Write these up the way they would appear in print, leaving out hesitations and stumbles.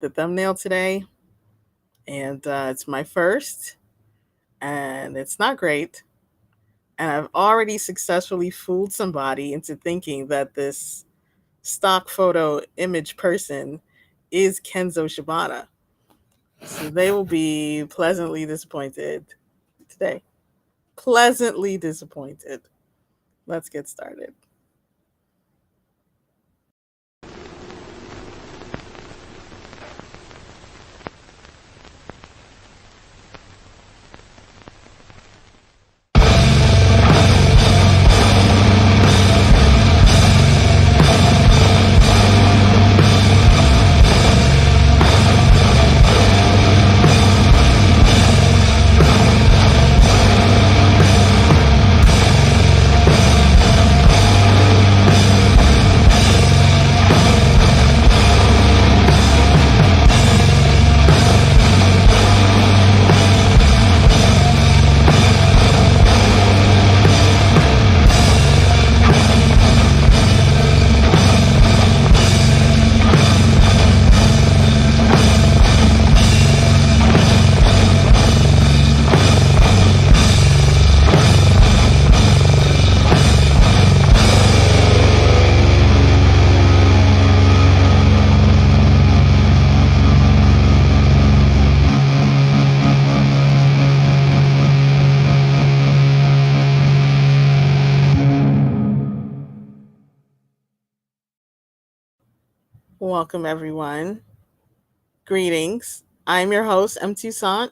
the thumbnail today, and it's my first, and it's not great. And I've already successfully fooled somebody into thinking that this stock photo image person is Kenzo Shibata. So they will be pleasantly disappointed today. Pleasantly disappointed. Let's get started. Welcome, everyone. Greetings. I'm your host, M. Toussaint,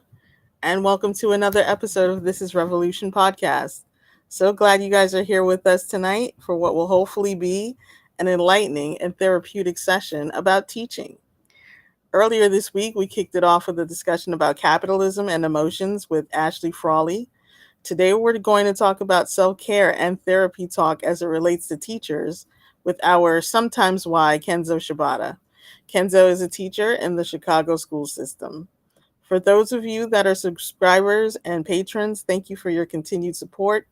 and welcome to another episode of This is Revolution podcast. So glad you guys are here with us tonight for what will hopefully be an enlightening and therapeutic session about teaching. Earlier this week, we kicked it off with a discussion about capitalism and emotions with Ashley Frawley. Today, we're going to talk about self care and therapy talk as it relates to teachers with our sometimes why Kenzo Shibata. Kenzo is a teacher in the Chicago school system. For those of you that are subscribers and patrons, thank you for your continued support.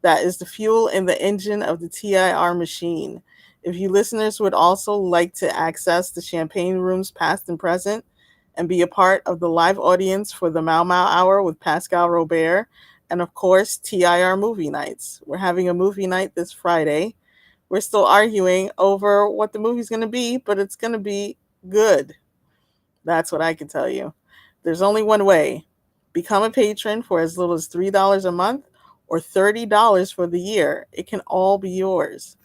That is the fuel in the engine of the TIR machine. If you listeners would also like to access the champagne rooms past and present and be a part of the live audience for the Mau Mau Hour with Pascal Robert, and of course, TIR movie nights. We're having a movie night this Friday. We're still arguing over what the movie's going to be, but it's going to be good. That's what I can tell you. There's only one way. Become a patron for as little as $3 a month or $30 for the year. It can all be yours.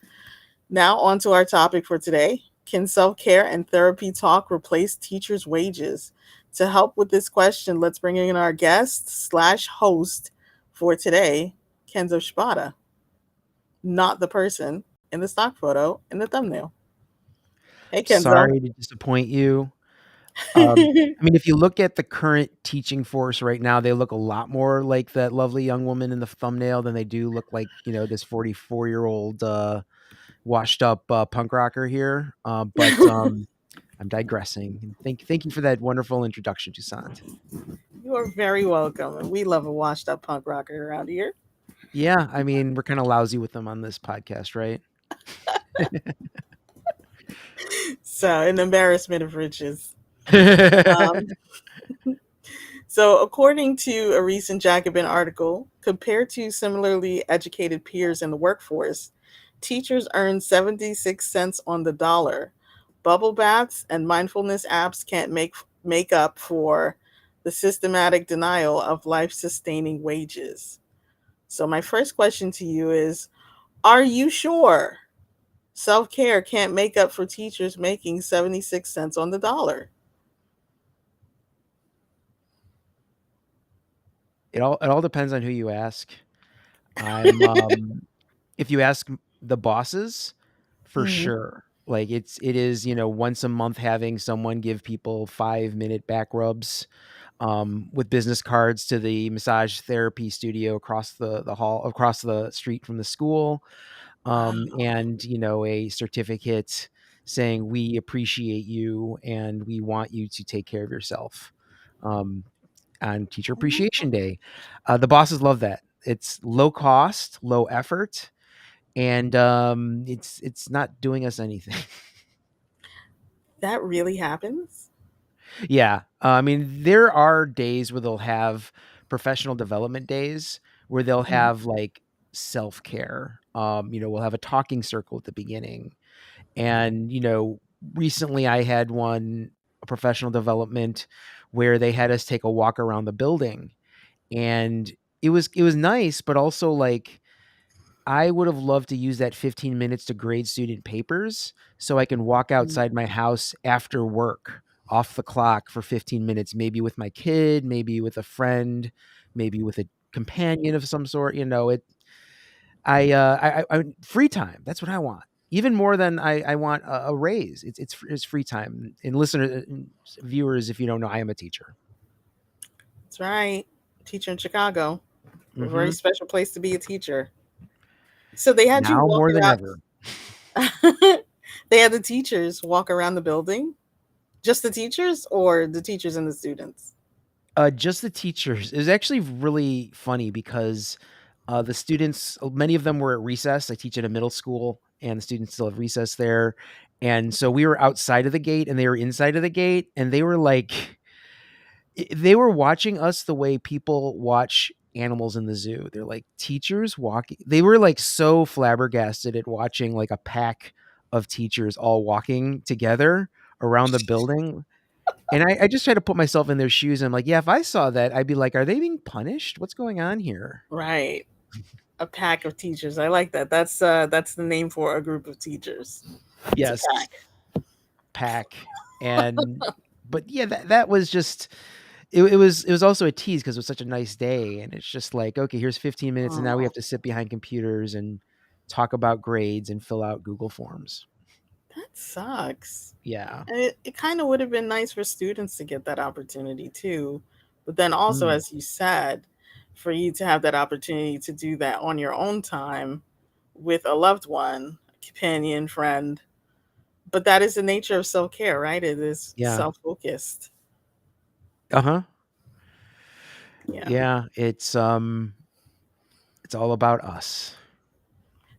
Now, on to our topic for today. Can self care and therapy talk replace teachers' wages? To help with this question, let's bring in our guest slash host for today, Kenzo Shibata, not the person in the stock photo in the thumbnail. Hey, Kenzo. Sorry to disappoint you. I mean, if you look at the current teaching force right now, they look a lot more like that lovely young woman in the thumbnail than they do look like, this 44-year-old washed up punk rocker here. But I'm digressing. And thank you for that wonderful introduction, Toussaint. You are very welcome. And we love a washed up punk rocker around here. Yeah, I mean, we're kind of lousy with them on this podcast, right? So, an embarrassment of riches. Um, so, according to a recent Jacobin article, compared to similarly educated peers in the workforce, teachers earn 76 cents on the dollar. Bubble baths and mindfulness apps can't make up for the systematic denial of life sustaining wages. So, my first question to you is, are you sure self care can't make up for teachers making 76 cents on the dollar? It all depends on who you ask. I'm if you ask the bosses, for Hmm. sure. Like it is, once a month having someone give people 5-minute back rubs with business cards to the massage therapy studio across the hall, across the street from the school, Wow. and a certificate saying we appreciate you and we want you to take care of yourself. Um, on Teacher Appreciation Day, the bosses love that. It's low cost, low effort, and it's not doing us anything. That really happens? Yeah. I mean, there are days where they'll have professional development days where they'll Mhm. have like self-care. We'll have a talking circle at the beginning. And, recently I had a professional development where they had us take a walk around the building. And it was nice, but also like I would have loved to use that 15 minutes to grade student papers so I can walk outside my house after work off the clock for 15 minutes, maybe with my kid, maybe with a friend, maybe with a companion of some sort. Free time. That's what I want. Even more than I want a raise. It's free time. And listeners, viewers, if you don't know, I am a teacher. That's right. Teacher in Chicago. A very Hmm. special place to be a teacher. So they had you Now walk more than around. ever. They had the teachers walk around the building. Just the teachers or the teachers and the students? Just the teachers. It was actually really funny because the students, many of them were at recess. I teach at a middle school, and the students still have recess there. And so we were outside of the gate, and they were inside of the gate, and they were like, they were watching us the way people watch animals in the zoo. They're like, teachers walking. They were like so flabbergasted at watching like a pack of teachers all walking together around the building. And I just try to put myself in their shoes. I'm like, yeah, if I saw that, I'd be like, are they being punished? What's going on here? Right. A pack of teachers. I like that. That's the name for a group of teachers. It's a Yes, pack. pack. And but yeah, that was just it was also a tease because it was such a nice day. And it's just like, okay, here's 15 minutes, and now we Oh, have to sit behind computers and talk about grades and fill out Google forms. that sucks. Yeah. And it kind of would have been nice for students to get that opportunity too. But then also, Mm, as you said, for you to have that opportunity to do that on your own time with a loved one, companion, friend. But that is the nature of self care, right? It is yeah. self focused. Uh-huh. Yeah. Yeah. It's all about us.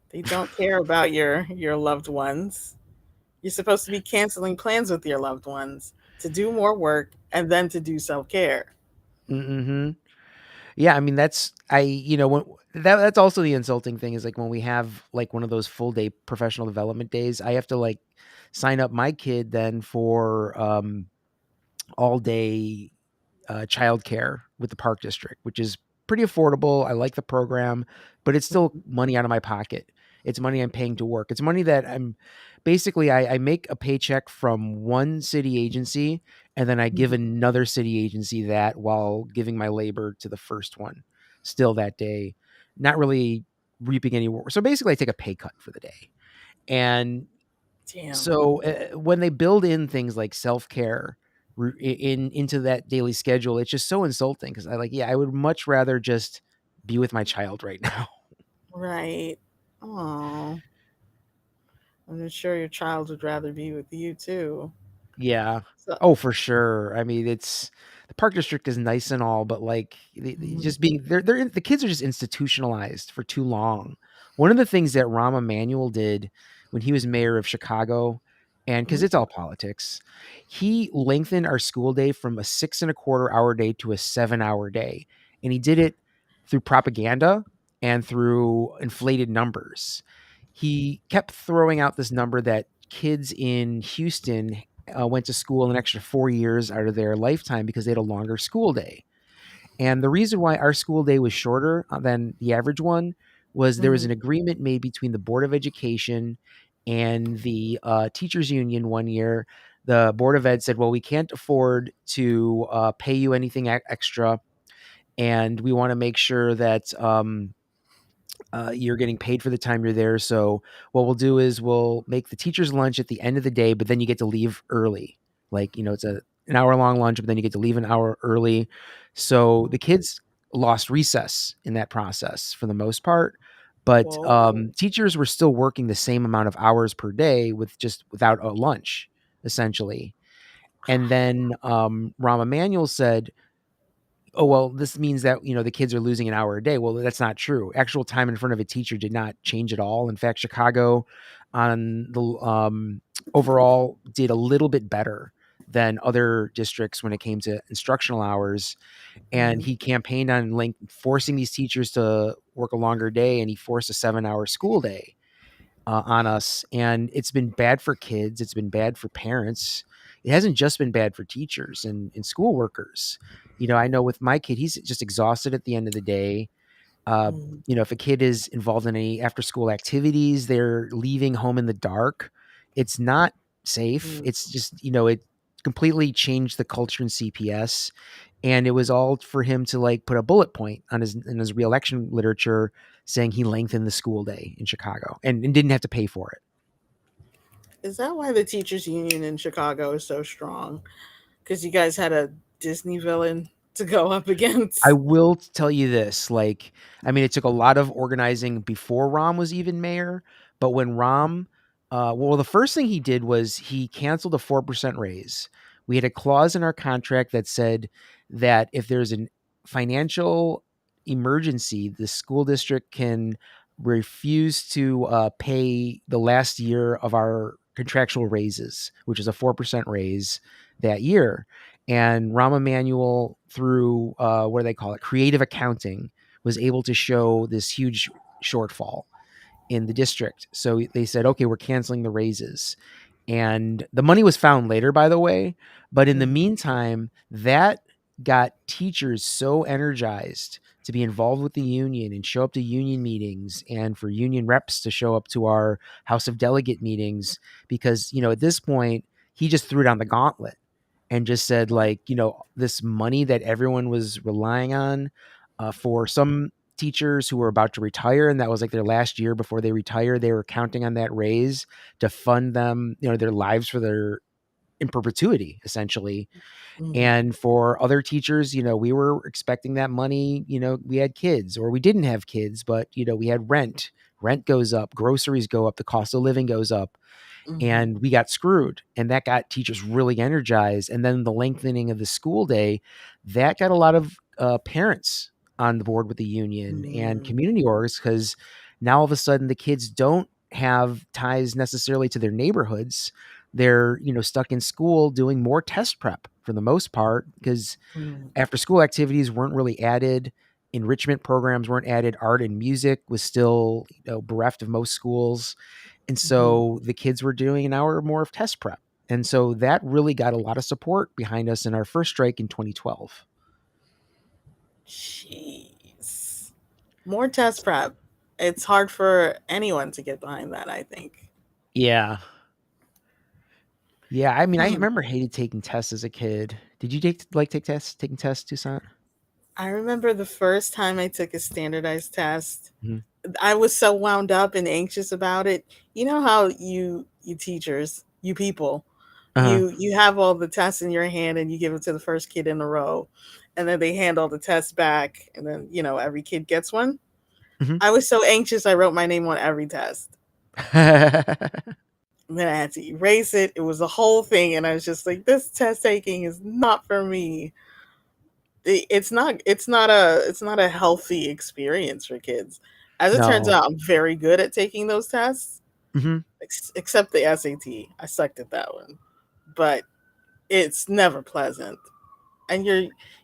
They don't care about your loved ones. You're supposed to be canceling plans with your loved ones to do more work and then to do self care. Mm-hmm. Yeah, I mean when that's also the insulting thing is like when we have like one of those full day professional development days, I have to like sign up my kid then for all day childcare with the park district, which is pretty affordable. I like the program, but it's still money out of my pocket. It's money I'm paying to work. It's money that I make a paycheck from one city agency, and then I give Mhm. another city agency that while giving my labor to the first one still that day, not really reaping any. So basically, I take a pay cut for the day. And Damn. so when they build in things like self-care into that daily schedule, it's just so insulting because I would much rather just be with my child right now. Right. Oh, I'm sure your child would rather be with you too. Yeah. So, Oh, for sure. I mean, it's the park district is nice and all, but like mhm, just being the kids are just institutionalized for too long. One of the things that Rahm Emanuel did when he was mayor of Chicago, and because mhm, it's all politics, he lengthened our school day from a 6.25 hour day to a 7 hour day. And he did it through propaganda and through inflated numbers. He kept throwing out this number that kids in Houston went to school an extra 4 years out of their lifetime because they had a longer school day. And the reason why our school day was shorter than the average one was there was mhm. an agreement made between the Board of Education and the teachers union one year. The Board of Ed said, well, we can't afford to pay you anything extra. And we want to make sure that you're getting paid for the time you're there. So what we'll do is we'll make the teacher's lunch at the end of the day, but then you get to leave early. Like, it's an hour long lunch, but then you get to leave an hour early. So the kids lost recess in that process for the most part. But Whoa. teachers were still working the same amount of hours per day without a lunch, essentially. And then Rahm Emanuel said, oh, well, this means that, the kids are losing an hour a day. Well, that's not true. Actual time in front of a teacher did not change at all. In fact, Chicago on the overall did a little bit better than other districts when it came to instructional hours. And Mhm. he campaigned on forcing these teachers to work a longer day, and he forced a 7-hour school day on us. And it's been bad for kids. It's been bad for parents. It hasn't just been bad for teachers and school workers. I know with my kid, he's just exhausted at the end of the day. Uh, Mhm. if a kid is involved in any after school activities, they're leaving home in the dark. It's not safe. Mhm. It's just, it completely changed the culture in CPS. And it was all for him to put a bullet point on his reelection literature saying he lengthened the school day in Chicago and didn't have to pay for it. Is that why the teachers union in Chicago is so strong? Because you guys had a Disney villain to go up I against. will tell you this, it took a lot of organizing before Rom was even mayor, but when Rom, the first thing he did was he canceled a 4% raise. We had a clause in our contract that said that if there's a financial emergency, the school district can refuse to pay the last year of our contractual raises, which is a 4% raise that year. And Rahm Emanuel, through what do they call it, creative accounting, was able to show this huge shortfall in the district. So they said, okay, we're canceling the raises. And the money was found later, by the way. But in the Mhm. meantime, that got teachers so energized to be involved with the union and show up to union meetings, and for union reps to show up to our House of Delegate meetings, because, at this point, he just threw down the gauntlet and just said, this money that everyone was relying on, for some teachers who were about to retire, and that was their last year before they retire, they were counting on that raise to fund them, their lives for their in perpetuity, essentially. Mhm. And for other teachers, we were expecting that money. We had kids or we didn't have kids, but we had rent goes up, groceries go up, the cost of living goes up, Mhm. and we got screwed. And that got teachers really energized. And then the lengthening of the school day, that got a lot of parents on the board with the union and Mhm. community orgs, because now all of a sudden the kids don't have ties necessarily to their neighborhoods. They're stuck in school doing more test prep for the most part, because Mhm. after school activities weren't really added, enrichment programs weren't added, art and music was still bereft of most schools. And Mhm. so the kids were doing an hour or more of test prep. And so that really got a lot of support behind us in our first strike in 2012. Jeez. More test prep. It's hard for anyone to get behind that, I think. Yeah. Yeah. I mean, I Hmm. remember hated taking tests as a kid. Did you taking tests, Toussaint? I remember the first time I took a standardized test. Mm-hmm. I was so wound up and anxious about it. You know how you teachers, you people, Uh-huh. you have all the tests in your hand and you give it to the first kid in a row, and then they hand all the tests back, and then every kid gets one. Mm-hmm. I was so anxious I wrote my name on every test. And then I had to erase it. It was a whole thing, and I was just like, this test taking is not for me. It's not a healthy experience for kids. As it turns No. out, I'm very good at taking those tests, Mm-hmm. except the SAT. I sucked at that one, but it's never pleasant. And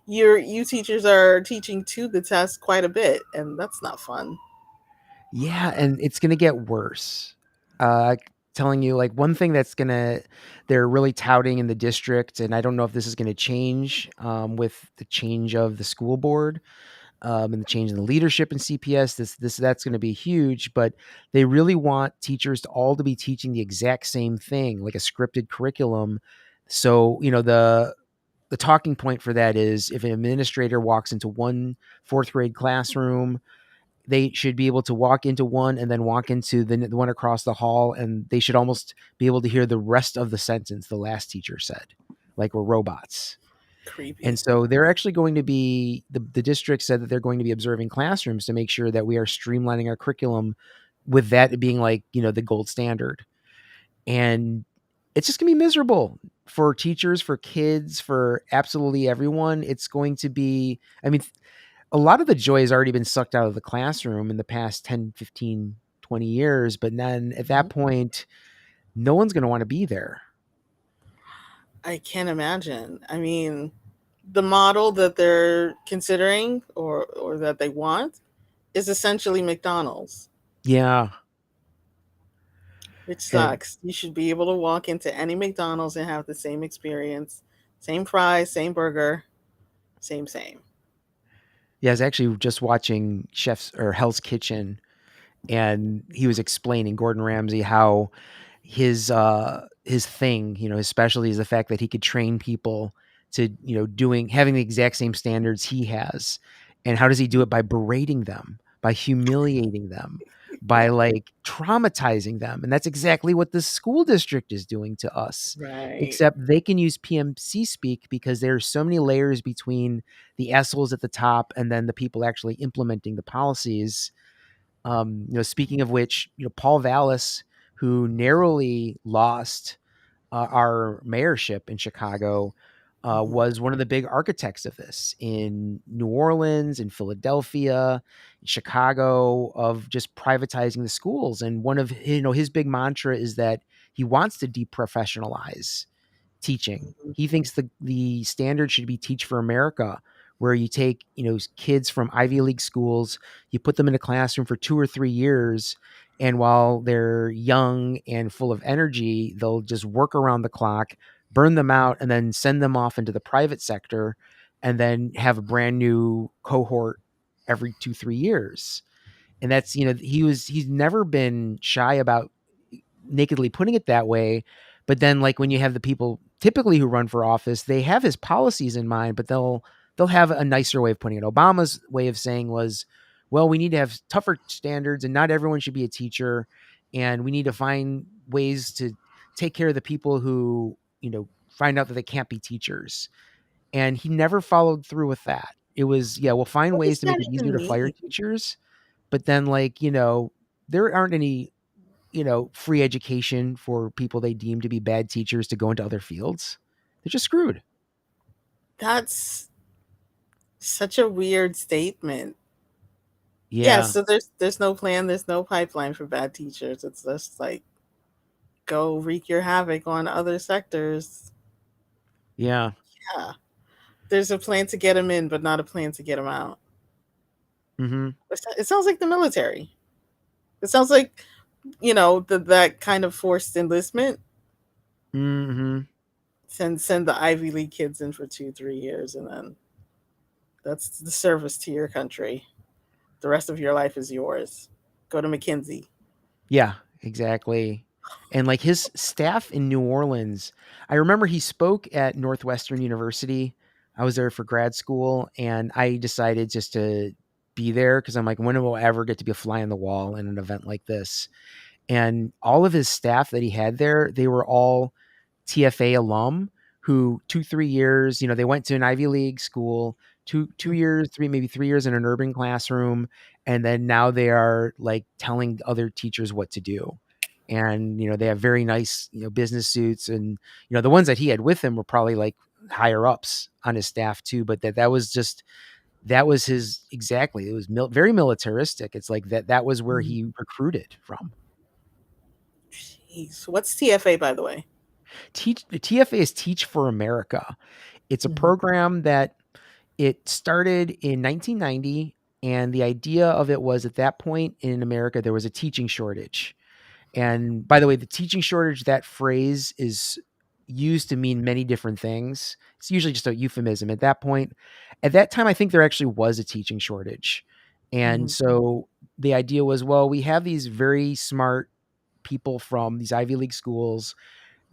you teachers are teaching to the test quite a bit, and that's not fun. Yeah, and it's gonna get worse. Uh, Telling you, one thing they're really touting in the district, and I don't know if this is gonna change with the change of the school board, and the change in the leadership in CPS. That's gonna be huge, but they really want teachers to all to be teaching the exact same thing, like a scripted curriculum. So the talking point for that is if an administrator walks into one fourth grade classroom, they should be able to walk into one and then walk into the one across the hall, and they should almost be able to hear the rest of the sentence the last teacher said, like we're robots. And Creepy. so they're actually going to be the district said that they're going to be observing classrooms to make sure that we are streamlining our curriculum, with that being the gold standard. And it's just going to be miserable for teachers, for kids, for absolutely everyone. It's going to be, a lot of the joy has already been sucked out of the classroom in the past 10, 15, 20 years. But then at that Mhm. point, no one's going to want to be there. I can't imagine. I mean, the model that they're considering or that they want is essentially McDonald's, Yeah. which And sucks. You should be able to walk into any McDonald's and have the same experience, same fries, same burger, same. yeah, I was actually just watching Chef's or Hell's Kitchen, and he was explaining, Gordon Ramsay, how his thing, his specialty is the fact that he could train people to, doing having the exact same standards he has. And how does he do it? By berating them, by humiliating them, by like traumatizing them. And that's exactly what the school district is doing to us. Right. Except they can use PMC speak because there's so many layers between the assholes at the top and then the people actually implementing the policies. Speaking of which, Paul Vallis, who narrowly lost our mayorship in Chicago, Mhm. was one of the big architects of this in New Orleans, in Philadelphia, in Chicago, of just privatizing the schools. And one of his big mantra is that he wants to deprofessionalize teaching. Mhm. He thinks the standard should be Teach for America, where you take, kids from Ivy League schools, you put them in a classroom for 2 or 3 years, and while they're young and full of energy, they'll just work around the clock, burn them out, and then send them off into the private sector, and then have a brand new cohort every 2, 3 years. And that's, he's never been shy about nakedly putting it that way. But then, like, when you have the people typically who run for office, they have his policies in mind, but they'll have a nicer way of putting it. Obama's way of saying was, well, we need to have tougher standards and not everyone should be a teacher, and we need to find ways to take care of the people who, find out that they can't be teachers. And he never followed through with that. It was, yeah, we'll find What ways does to that make it easier even to fire mean? teachers, but then, like, there aren't any, free education for people they deem to be bad teachers to go into other fields. They're just screwed. That's such a weird statement. Yeah, Yeah. so there's no plan, there's no pipeline for bad teachers. It's just like go wreak your havoc on other sectors. Yeah. Yeah. There's a plan to get them in, but not a plan to get them out. Mhm. It sounds like the military. It sounds like, that kind of forced enlistment. Mhm. Send the Ivy League kids in for 2, 3 years, and then that's the service to your country. The rest of your life is yours. Go to McKinsey. Yeah, exactly. And like his staff in New Orleans, I remember he spoke at Northwestern University. I was there for grad school and I decided just to be there because I'm like, when will I ever get to be a fly on the wall in an event like this? And all of his staff that he had there, they were all TFA alum who 2, 3 years, they went to an Ivy League school, two years, maybe 3 years in an urban classroom, and then now they are like telling other teachers what to do. And they have very nice business suits, and the ones that he had with him were probably like higher ups on his staff too. But that was his exactly. It was very militaristic. It's like that was where Mhm. he recruited from. Jeez. What's TFA, by the way? TFA is Teach for America. It's a Mhm. program that it started in 1990, and the idea of it was at that point in America there was a teaching shortage. And by the way, the teaching shortage, that phrase is used to mean many different things. It's usually just a euphemism at that point. At that time, I think there actually was a teaching shortage. And Mhm. so the idea was, well, we have these very smart people from these Ivy League schools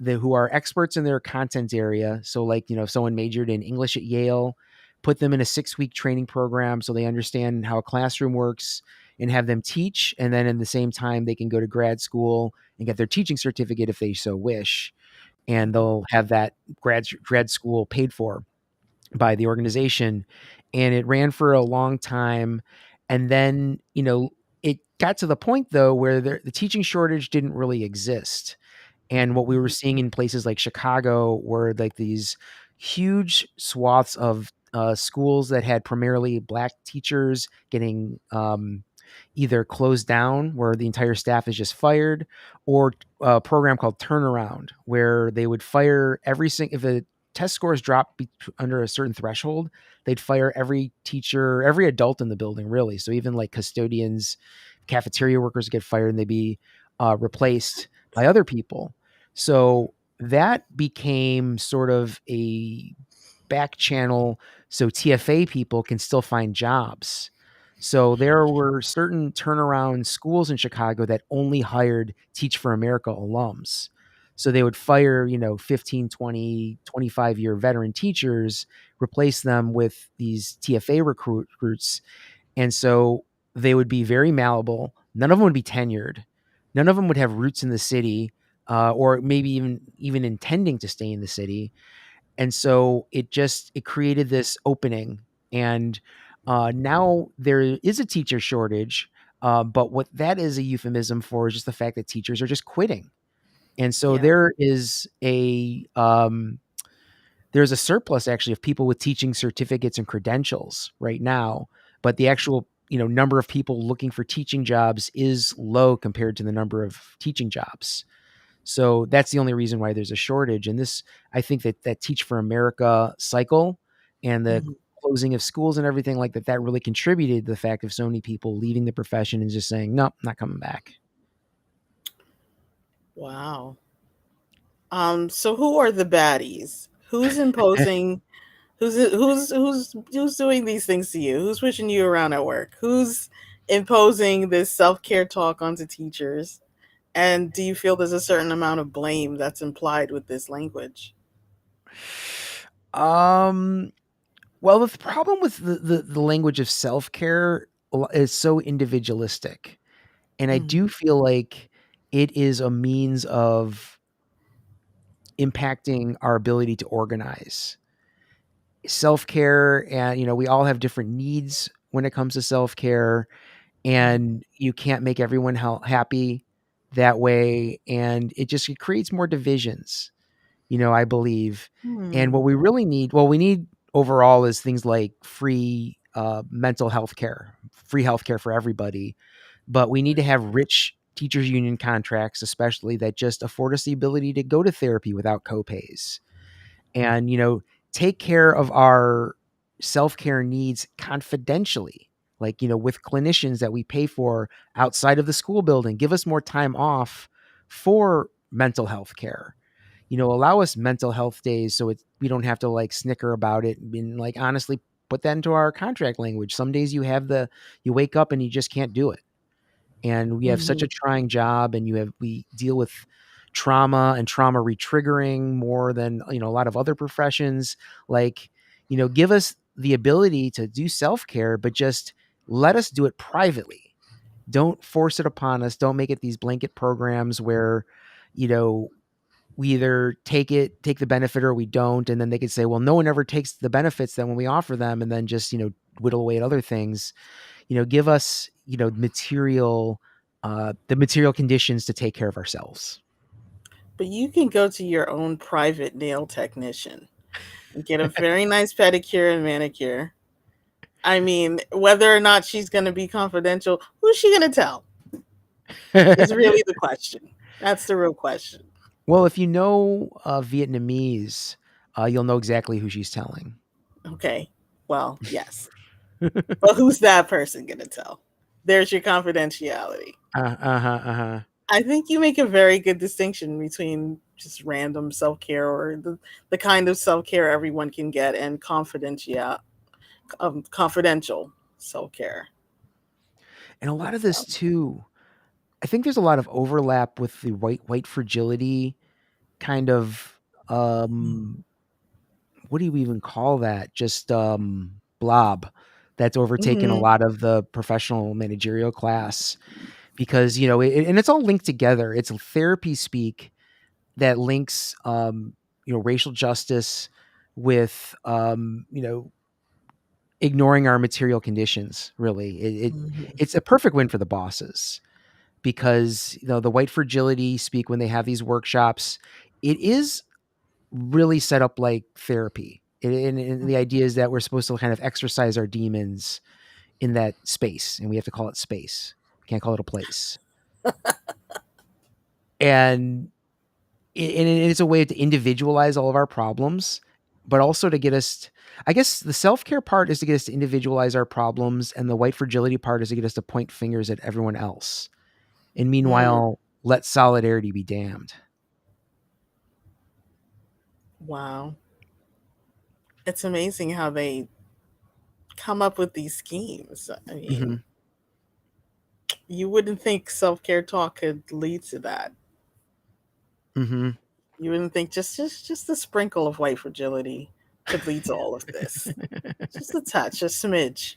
who are experts in their content area. So, like, if someone majored in English at Yale, put them in a 6-week training program so they understand how a classroom works and have them teach. And then in the same time, they can go to grad school and get their teaching certificate if they so wish. And Mhm. they'll have that grad school paid for by the organization. And it ran for a long time. And then, it got to the point though where the teaching shortage didn't really exist. And what we were Mhm. seeing in places like Chicago were like these huge swaths of schools that had primarily black teachers getting either closed down where the entire staff is just fired, or a program called turnaround where they would fire every single, if the test scores drop under a certain threshold, they'd fire every teacher, every adult in the building, really. So even like custodians, cafeteria workers get fired and they'd be replaced by other people. So that became sort of a back channel so TFA people can still find jobs. So there were certain turnaround schools in Chicago that only hired Teach for America alums. So they would fire, 15, 20, 25-year veteran teachers, replace them with these TFA recruits. And so they would be very malleable. None of them would be tenured. None of them would have roots in the city, or maybe even intending to stay in the city. And so it created this opening. And now there is a teacher shortage. But what that is a euphemism for is just the fact that teachers are just quitting. And so Yeah. there's a surplus actually of people with teaching certificates and credentials right now, but the actual number of people looking for teaching jobs is low compared to the number of teaching jobs. So that's the only reason why there's a shortage. And this, I think that Teach for America cycle and the Mhm. closing of schools and everything like that, that really contributed to the fact of so many people leaving the profession and just saying, no, not coming back. Wow. So who are the baddies? Who's imposing? Who's doing these things to you? Who's pushing you around at work? Who's imposing this self-care talk onto teachers? And do you feel there's a certain amount of blame that's implied with this language? Um, well, the problem with the language of self care is so individualistic. And I Mhm. do feel like it is a means of impacting our ability to organize self care. And, we all have different needs when it comes to self care, Mhm. and you can't make everyone happy that way. And it creates more divisions, I believe. And what Hmm. we really need, well, we need overall is things like free mental health care, free health care for everybody. But we need to have rich teachers union contracts, especially that just afford us the ability to go to therapy without copays and, take care of our self-care needs confidentially, like, with clinicians that we pay for outside of the school building, give us more time off for mental health care, allow us mental health days so we don't have to like snicker about it and like honestly put that into our contract language. Some days you wake up and you just can't do it, and we have such a Mhm. trying job, and we deal with trauma and trauma retriggering more than a lot of other professions. Like, give us the ability to do self-care, but just let us do it privately. Don't force it upon us. Don't make it these blanket programs where you know we either take the benefit or we don't, and then they could say, well, no one ever takes the benefits then when we offer them, and then just whittle away at other things. Give us the material conditions to take care of ourselves. But you can go to your own private nail technician and get a very nice pedicure and manicure. I mean, whether or not she's going to be confidential, who's she going to tell? Is really the question. That's the real question. Well, if you know Vietnamese, you'll know exactly who she's telling. Okay. Well, yes. But who's that person going to tell? There's your confidentiality. Uh-huh, uh-huh. I think you make a very good distinction between just random self care or the kind of self care everyone can get and confidential self care. And a lot of this too, I think there's a lot of overlap with the white fragility kind of um what do you even call that? Just blob that's overtaken a Mm-hmm. lot of the professional managerial class, because and it's all linked together. It's therapy speak that links racial justice with ignoring our material conditions. Really, Mm-hmm. it's a perfect win for the bosses, because the white fragility speak when they have these workshops. It is really set up like therapy. And the idea is that we're supposed to kind of exercise our demons in that space, and we have to call it space. We can't call it a place. And it's a way to individualize all of our problems, but also to get us. I guess the self care part is to get us to individualize our problems, and the white fragility part is to get us to point fingers at everyone else. And Mm, meanwhile, let solidarity be damned. wow. It's amazing how they come up with these schemes. I Mm-hmm. mean, you wouldn't think self care talk could lead to that. Mm-hmm. You wouldn't think just a sprinkle of white fragility could lead to all of this. Just a touch, a smidge.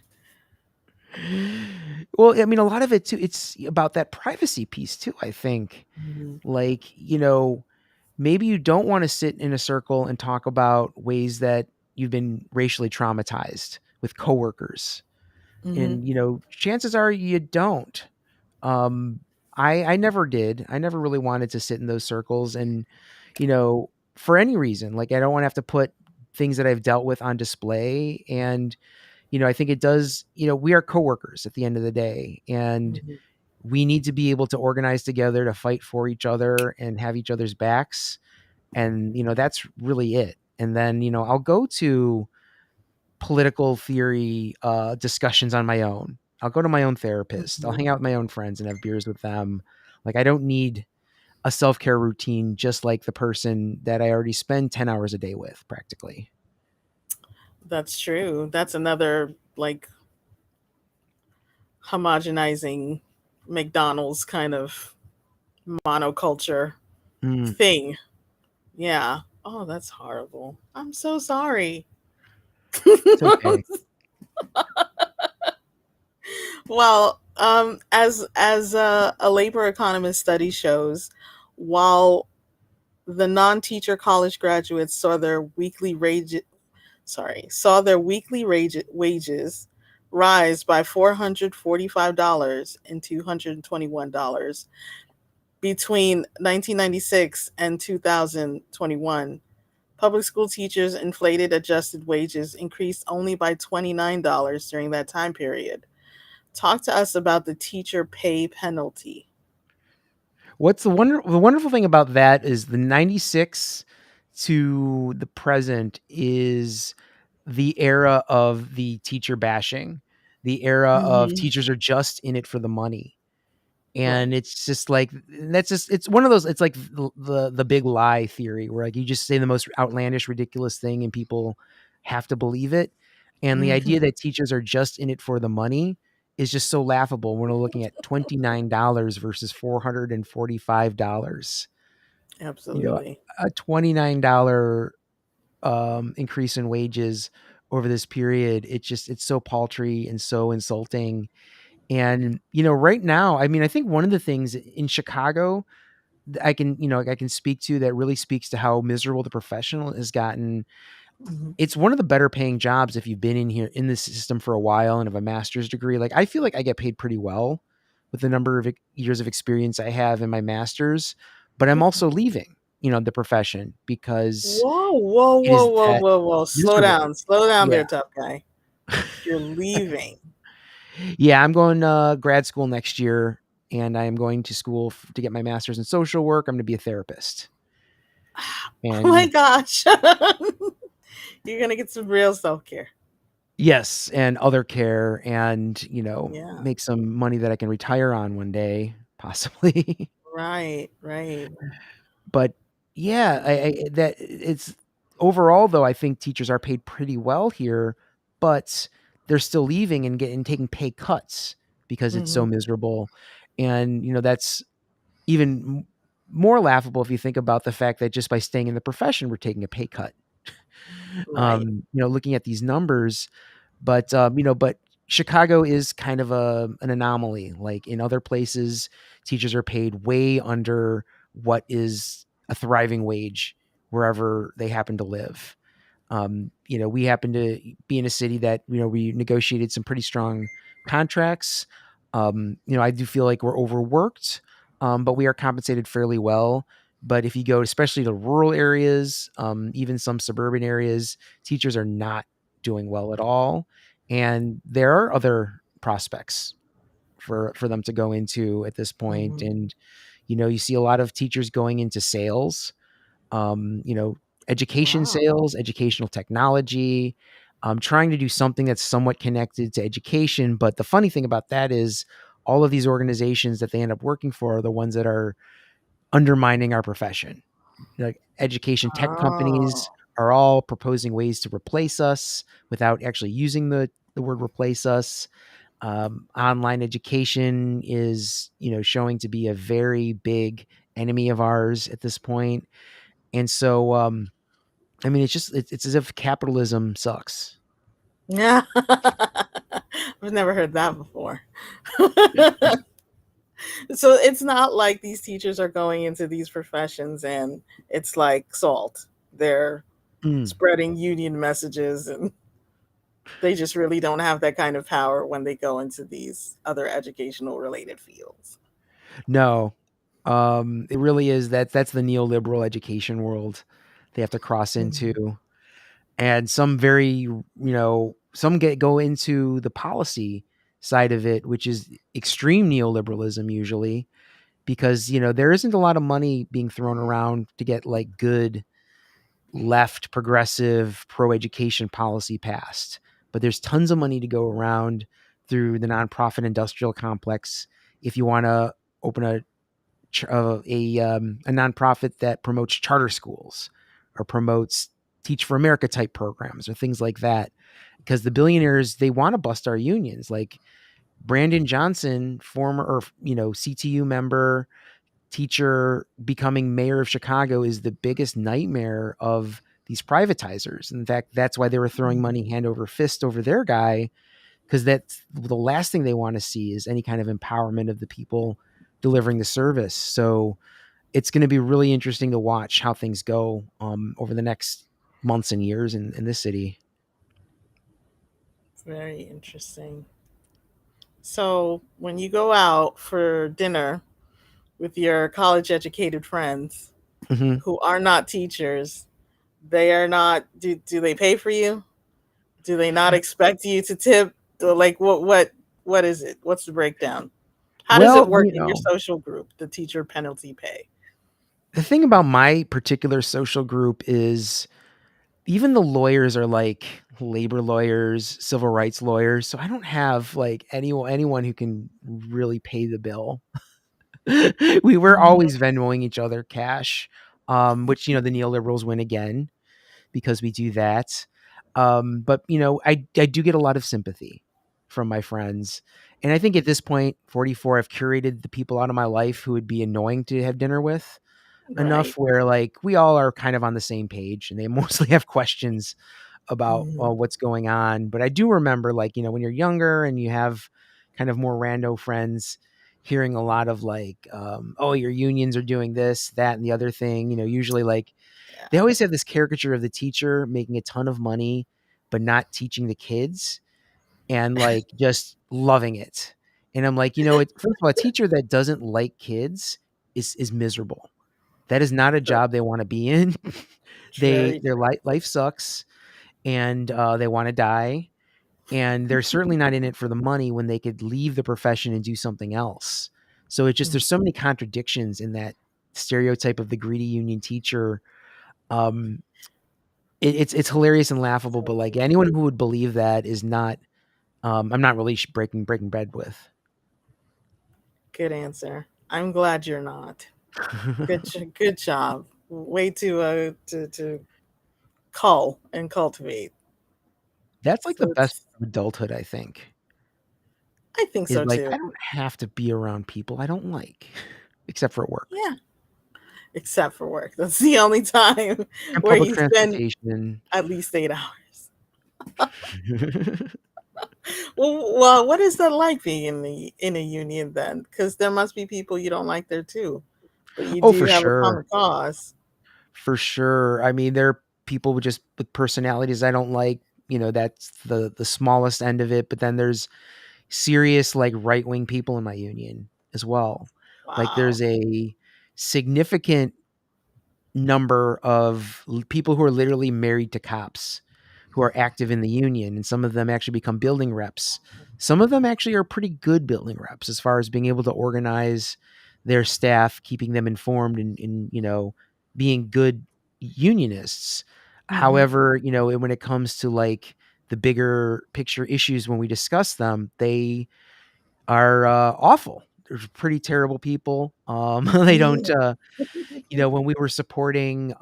Well, I mean, a lot of it too, it's about that privacy piece too, I think. Mm-hmm. Like, maybe you don't want to sit in a circle and talk about ways that you've been racially traumatized with coworkers. Mm-hmm. And, chances are you don't. Um, I never did. I never really wanted to sit in those circles and, you know, for any reason. Like I don't want to have to put things that I've dealt with on display. And, I think it does, we are coworkers at the end of the day. And Mm-hmm. we need to be able to organize together to fight for each other and have each other's backs. And, that's really it. And then, I'll go to political theory discussions on my own. I'll go to my own therapist. I'll Mm-hmm. hang out with my own friends and have beers with them. Like I don't need a self-care routine just like the person that I already spend 10 hours a day with practically. That's true. That's another like homogenizing McDonald's kind of monoculture Mm, thing. Yeah. Oh, that's horrible. I'm so sorry. it's okay. Well, as a labor economist study shows, while the non-teacher college graduates saw their weekly wages rise by $445 and $221 between 1996 and 2021. Public school teachers' inflated adjusted wages increased only by $29 during that time period. Talk to us about the teacher pay penalty. What's the wonderful thing about that is the 96 to the present is the era of the teacher bashing, the era of Hmm. teachers are just in it for the money. And Right. it's just like it's one of those, it's like the big lie theory where like you just say the most outlandish ridiculous thing and people have to believe it. And the idea Hmm. that teachers are just in it for the money is just so laughable when we're looking at $29 versus $445. you know Absolutely. a $29 increase in wages over this period, it's so paltry and so insulting. And, right now, I mean, I think one of the things in Chicago I can speak to that really speaks to how miserable the professional has gotten. Hmm. It's one of the better paying jobs if you've been in here in this system for a while and have a master's degree. Like I feel like I get paid pretty well with the number of years of experience I have in my master's, but I'm Okay. also leaving, the profession because Whoa, whoa, it whoa, is whoa, that whoa, whoa. Slow miserable. down. Slow down Yeah. there, tough guy. You're leaving. Yeah, I'm going to grad school next year, and I am going to school to get my master's in social work. I'm going to be a therapist. Oh my And gosh. You're going to get some real self care. yes, and other care and, Yeah. make some money that I can retire on one day, possibly. Right, right. But yeah, that it's overall though, I think teachers are paid pretty well here, but they're still leaving and getting taking pay cuts because it's Hmm. so miserable. And, that's even more laughable if you think about the fact that just by staying in the profession, we're taking a pay cut. Right. Looking at these numbers, but Chicago is kind of an anomaly. Like in other places, teachers are paid way under what is a thriving wage wherever they happen to live. We happen to be in a city that, we negotiated some pretty strong contracts. I do feel like we're overworked, but we are compensated fairly well. But if you go, especially to rural areas, even some suburban areas, teachers are not doing well at all. And there are other prospects for them to go into at this point. Mhm. And you see a lot of teachers going into sales, you know, education Wow. sales, educational technology, trying to do something that's somewhat connected to education. But the funny thing about that is all of these organizations that they end up working for are the ones that are undermining our profession. Like education tech companies Oh. are all proposing ways to replace us without actually using the word replace us. Online education is, showing to be a very big enemy of ours at this point. And so, I mean, it's as if capitalism sucks. Yeah. I've never heard that before. So it's not like these teachers are going into these professions and it's like salt. They're Mm, spreading union messages and they just really don't have that kind of power when they go into these other educational related fields. no, it really is that's the neoliberal education world they have to cross Mhm. into. And some some go into the policy side of it, which is extreme neoliberalism usually, because there isn't a lot of money being thrown around to get like good left progressive pro education policy passed, but there's tons of money to go around through the nonprofit industrial complex if you want to open a nonprofit that promotes charter schools or promotes Teach for America type programs or things like that. Because the billionaires, they want to bust our unions. Like Brandon Johnson, former or CTU member, teacher, becoming mayor of Chicago is the biggest nightmare of these privatizers. In fact, that's why they were throwing money hand over fist over their guy, because that's the last thing they want to see is any kind of empowerment of the people delivering the service. So it's going to be really interesting to watch how things go over the next months and years in this city. Very interesting. So when you go out for dinner with your college educated friends Hmm. who are not teachers, they are not do they pay for you? Do they not expect you to tip? Or like what is it? What's the breakdown? How does it Well, work in your social group, the teacher penalty pay? the thing about my particular social group is even the lawyers are like labor lawyers, civil rights lawyers. So I don't have like anyone who can really pay the bill. We were Mhm. always Venmoing each other cash, which the neoliberals win again because we do that. But I do get a lot of sympathy from my friends, and I think at this point, 44, I've curated the people out of my life who would be annoying to have dinner with enough Right. where like we all are kind of on the same page, and they mostly have questions about Mhm. what's going on. But I do remember, like, when you're younger and you have kind of more rando friends, hearing a lot of like, oh, your unions are doing this, that, and the other thing. Usually like they Yeah. always have this caricature of the teacher making a ton of money, but not teaching the kids and like just loving it. And I'm like, first of all, a teacher that doesn't like kids is miserable. That is not a True. job they want to be in. Very Their true. life sucks, and they want to die, and they're certainly not in it for the money when they could leave the profession and do something else. So it just Mm. there's so many contradictions in that stereotype of the greedy union teacher. Um, it's hilarious and laughable, but like anyone who would believe that is not. I'm not really breaking bread with. Good answer. I'm glad you're not. Good job. Way to cull and cultivate. That's like the So best it's of adulthood, I think. I think Is so like too. I don't have to be around people I don't like, except for work Yeah. Except for work. That's the only time and where public you spend transportation. at least 8 hours. Well, what is that like being in a union then? Because there must be people you don't like there too, but you Oh, do for have a sure. common cause. For sure. I mean, there are people with personalities I don't like. That's the smallest end of it. But then there's serious like right wing people in my union as well. Like Wow. there's a significant number of people who are literally married to cops who are active in the union, and some of them actually become building reps. Some of them actually are pretty good building reps as far as being able to organize their staff, keeping them informed, and being good unionists. Mm-hmm. However, when it comes to like the bigger picture issues, when we discuss them, they are awful. They're pretty terrible people. They don't when we were supporting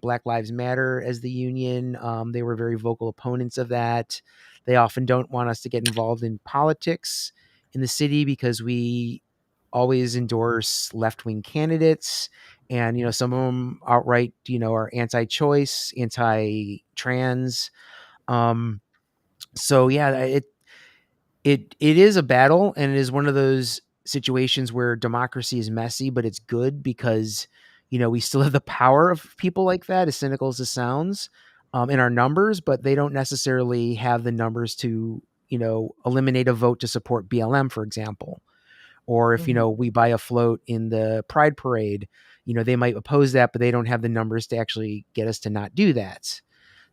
Black Lives Matter as the union, they were very vocal opponents of that. They often don't want us to get involved in politics in the city because we always endorse left-wing candidates, and some of them outright are anti-choice, anti-trans. um so yeah, it is a battle, and it is one of those situations where democracy is messy, but it's good because we still have the power of people like that, as cynical as it sounds, in our numbers, but they don't necessarily have the numbers to eliminate a vote to support BLM, for example. Or if Mm-hmm. we buy a float in the Pride Parade, they might oppose that, but they don't have the numbers to actually get us to not do that.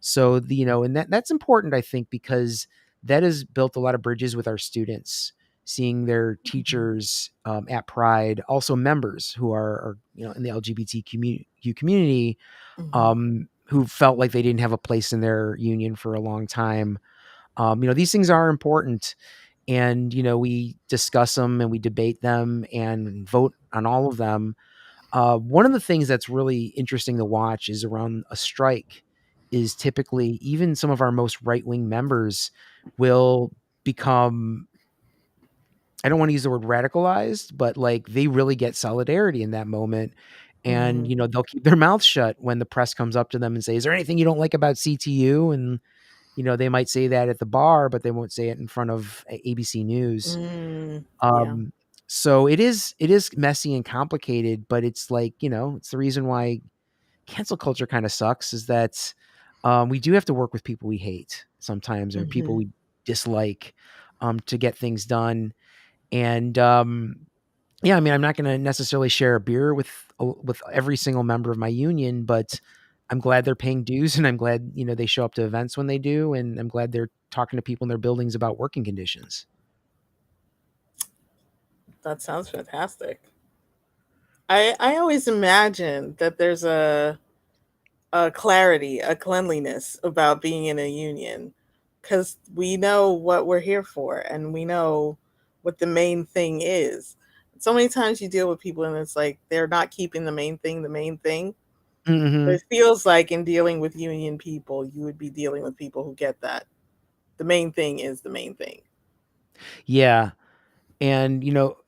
So and that's important, I think, because that has built a lot of bridges with our students, seeing their teachers at Pride, also members who are in the LGBT community, Mm-hmm. who felt like they didn't have a place in their union for a long time. These things are important, and we discuss them and we debate them and vote on all of them. One of the things that's really interesting to watch is around a strike is typically even some of our most right-wing members will become, I don't want to use the word radicalized, but like they really get solidarity in that moment. And, Mm-hmm. they'll keep their mouths shut when the press comes up to them and say, is there anything you don't like about CTU? And, they might say that at the bar, but they won't say it in front of ABC News. Mm, yeah. Um, so it is messy and complicated, but it's like, it's the reason why cancel culture kind of sucks, is that we do have to work with people we hate sometimes, or people Mm-hmm. we dislike, to get things done. And yeah, I mean, I'm not going to necessarily share a beer with every single member of my union, but I'm glad they're paying dues, and I'm glad they show up to events when they do, and I'm glad they're talking to people in their buildings about working conditions. That sounds fantastic. I always imagine that there's a clarity, a cleanliness about being in a union, because we know what we're here for and we know what the main thing is. So many times you deal with people and it's like they're not keeping the main thing the main thing. But Hmm. it feels like in dealing with union people, you would be dealing with people who get that. The main thing is the main thing. Yeah. And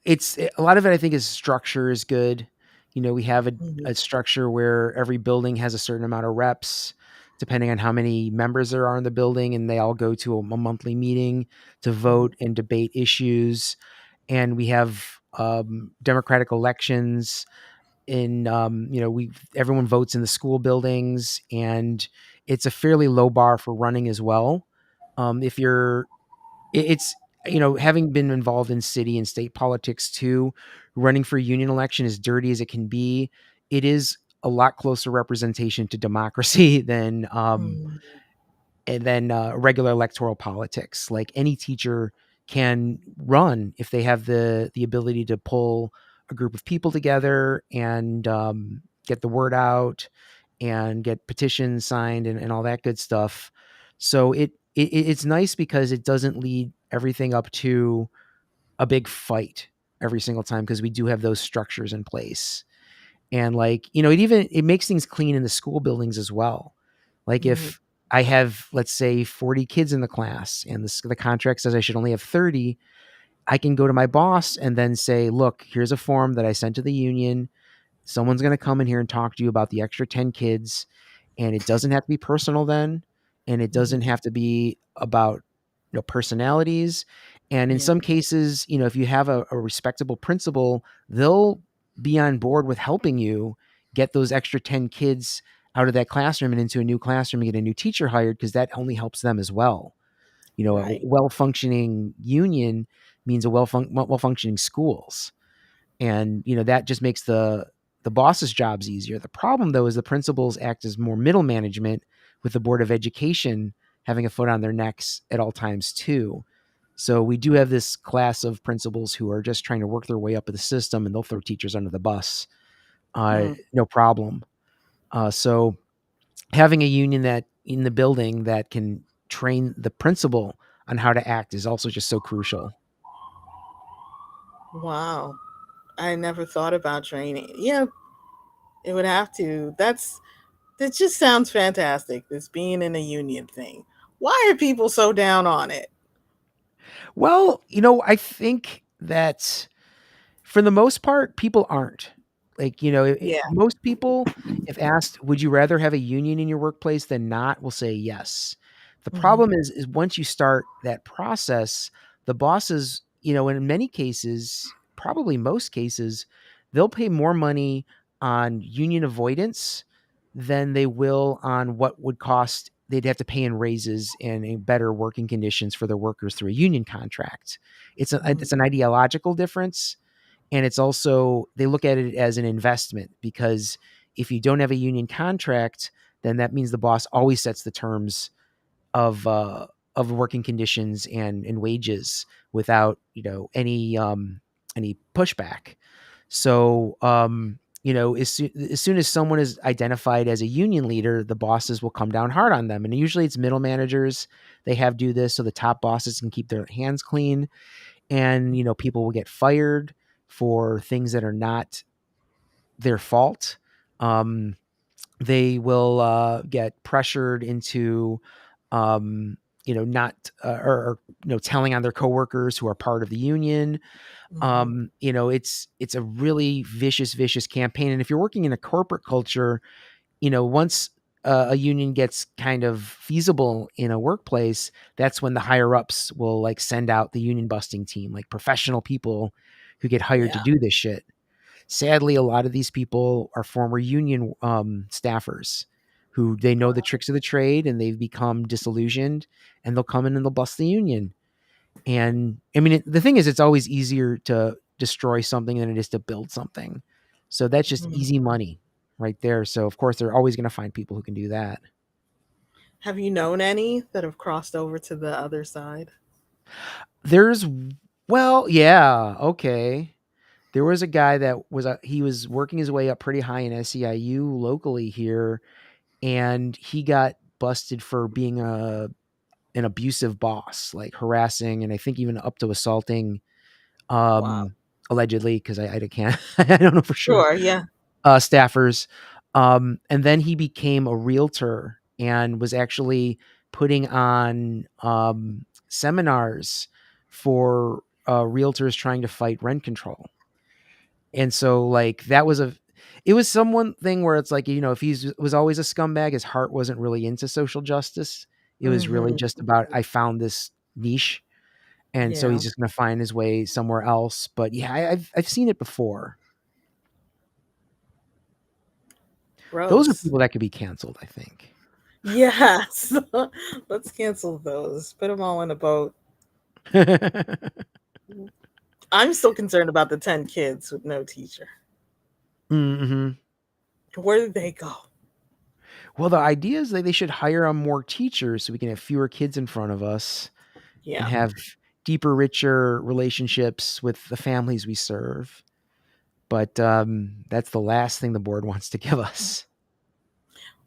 it's a lot of it, I think, is structure is good. We have Mhm. a structure where every building has a certain amount of reps depending on how many members there are in the building, and they all go to a monthly meeting to Mhm. vote and debate issues. And we have democratic elections in we everyone votes in the school buildings, and it's a fairly low bar for running as well. If you're it's having been involved in city and state politics too, running for a union election, as dirty as it can be, it is a lot closer representation to democracy than Mhm. regular electoral politics. Like, any teacher can run if they have the ability to pull a group of people together and get the word out and get petitions signed and all that good stuff. So it's nice because it doesn't lead everything up to a big fight every single time, because we do have those structures in place. And like, it makes things clean in the school buildings as well. Like, Mhm. if I have, let's say, 40 kids in the class and the contract says I should only have 30, I can go to my boss and then say, look, here's a form that I sent to the union. Someone's going to come in here and talk to you about the extra 10 kids. And it doesn't have to be personal then. And it doesn't Mhm. have to be about personalities. And in Yeah. some cases, if you have a respectable principal, they'll be on board with helping you get those extra 10 kids out of that classroom and into a new classroom and get a new teacher hired, because that only helps them as well. A Right. well functioning union means well functioning schools. And that just makes the boss's jobs easier. The problem, though, is the principals act as more middle management with the board of education, having a foot on their necks at all times too. So we do have this class of principals who are just trying to work their way up the system, and they'll throw teachers under the bus, Mm. no problem. So having a union that in the building that can train the principal on how to act is also just so crucial. Wow. I never thought about training. Yeah, it would have to. That just sounds fantastic. This being in a union thing. Why are people so down on it? Well, I think that for the most part, people aren't. Like, Yeah. most people, if asked, would you rather have a union in your workplace than not, will say yes. The Hmm. problem is once you start that process, the bosses, in many cases, probably most cases, they'll pay more money on union avoidance than they will on what would cost they'd have to pay in raises and in better working conditions for their workers through a union contract. It's an ideological difference, and it's also they look at it as an investment, because if you don't have a union contract, then that means the boss always sets the terms of working conditions and wages without any pushback. So as soon as someone is identified as a union leader, the bosses will come down hard on them, and usually it's middle managers. They have do this so the top bosses can keep their hands clean, and people will get fired for things that are not their fault. um, they will get pressured into not or telling on their coworkers who are part of the union. Hmm. It's a really vicious campaign, and if you're working in a corporate culture, once a union gets kind of feasible in a workplace, that's when the higher ups will like send out the union busting team, like professional people who get hired to Yeah. do this shit. Sadly, a lot of these people are former union staffers who they know the tricks of the trade, and they've become disillusioned, and they'll come in and they'll bust the union. And I mean, the thing is, it's always easier to destroy something than it is to build something. So that's just Mhm. easy money right there. So of course they're always going to find people who can do that. Have you known any that have crossed over to the other side? There's well, yeah, okay. There was a guy that he was working his way up pretty high in SEIU locally here, and he got busted for being an abusive boss, like harassing and I think even up to assaulting, Wow. allegedly, because I can't I don't know for sure, Sure. Yeah. staffers. And then he became a realtor and was actually putting on seminars for realtors trying to fight rent control. And so like it was someone thing where it's like, if he was always a scumbag, his heart wasn't really into social justice. It was really Hmm. just about, I found this niche, and so Yeah. he's just going to find his way somewhere else. But yeah, I've seen it before. Those are Gross. people that could be canceled, I think. Yes. Let's cancel those. Put them all in a boat. I'm still concerned about the 10 kids with no teacher. Hmm. Where did they go? Well, the idea is that they should hire on more teachers so we can have fewer kids in front of us and Yeah. have deeper, richer relationships with the families we serve. But that's the last thing the board wants to give us.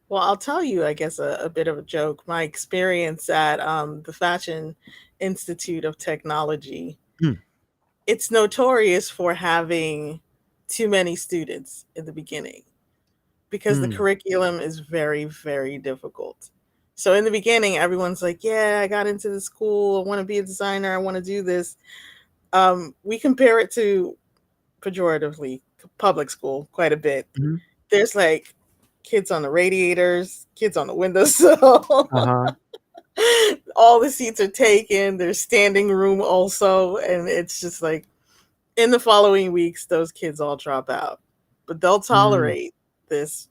Well, I'll tell you, I guess, a bit of a joke. My experience at the Fashion Institute of Technology, Mm, it's notorious for having too many students in the beginning because the mm, curriculum is very, very difficult. So in the beginning, everyone's like, "Yeah, I got into the school. I want to be a designer. I want to do this." We compare it to pejoratively public school quite a bit. mhm, There's like kids on the radiators, kids on the windowsill. uh-huh. All the seats are taken. There's standing room also, and it's just like in the following weeks, those kids all drop out, but they'll Mm. tolerate this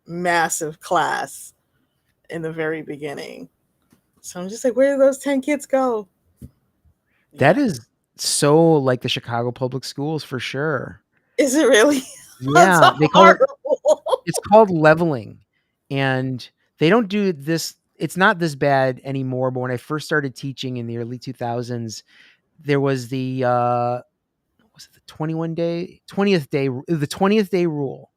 massive class in the very beginning. So I'm just like, where did those 10 kids go? That Yeah. is so like the Chicago public schools for sure. Is it really? That's Yeah, they call it horrible. it's called leveling, and they don't do this it's not this bad anymore, but when I first started teaching in the early 2000s, there was was it the 20th day rule.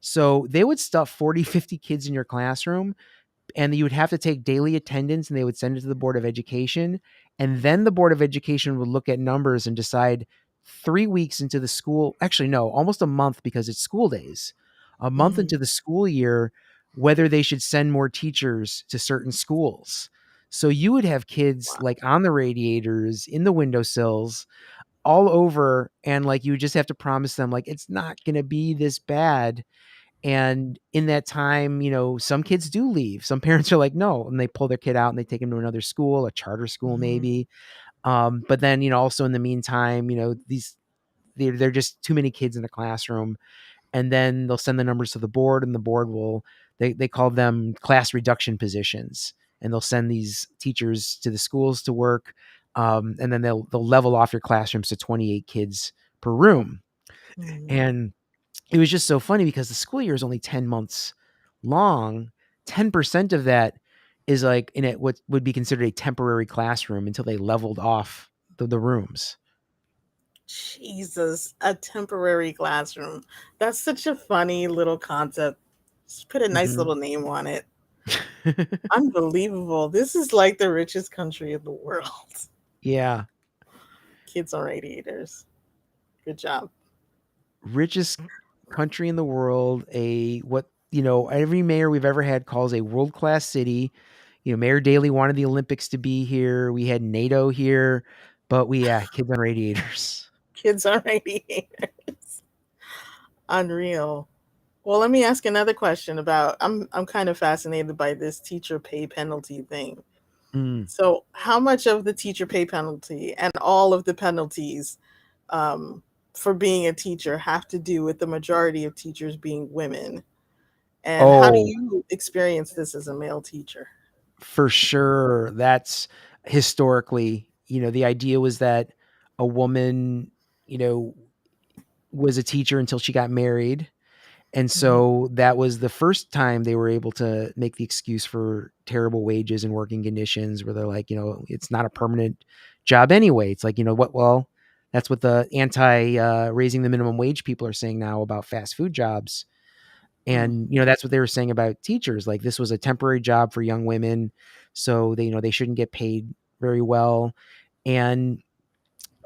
So they would stuff 40, 50 kids in your classroom, and you would have to take daily attendance, and they would send it to the Board of Education. And then the Board of Education would look at numbers and decide 3 weeks into the school, actually, no, almost a month because it's school days, a month Mhm. into the school year, whether they should send more teachers to certain schools. So you would have kids Wow. like on the radiators, in the windowsills, all over. And like you would just have to promise them, like, it's not going to be this bad. And in that time, some kids do leave. Some parents are like, no, and they pull their kid out and they take him to another school, a charter school Mhm. maybe. But then, also in the meantime, these they're just too many kids in the classroom. And then they'll send the numbers to the board, and the board will they call them class reduction positions, and they'll send these teachers to the schools to work. And then they'll level off your classrooms to 28 kids per room. Mhm. And it was just so funny because the school year is only 10 months long. 10% of that is like in it what would be considered a temporary classroom until they leveled off the rooms. Jesus, a temporary classroom. That's such a funny little concept. Just put a nice Mhm. little name on it. Unbelievable. This is like the richest country in the world. Yeah. Kids on radiators. Good job. Richest country in the world, a what, every mayor we've ever had calls a world-class city. Mayor Daley wanted the Olympics to be here. We had NATO here, but kids on radiators. Kids on radiators. Unreal. Well, let me ask another question about I'm kind of fascinated by this teacher pay penalty thing. Mm. So, how much of the teacher pay penalty and all of the penalties um, for being a teacher have to do with the majority of teachers being women? And how do Oh, you experience this as a male teacher? for sure. That's historically, the idea was that a woman, you know, was a teacher until she got married. And Mhm. so that was the first time they were able to make the excuse for terrible wages and working conditions where they're like, it's not a permanent job anyway. It's like, what, well, that's what the anti raising the minimum wage people are saying now about fast food jobs. Mm. And, that's what they were saying about teachers. Like this was a temporary job for young women. So they, they shouldn't get paid very well. And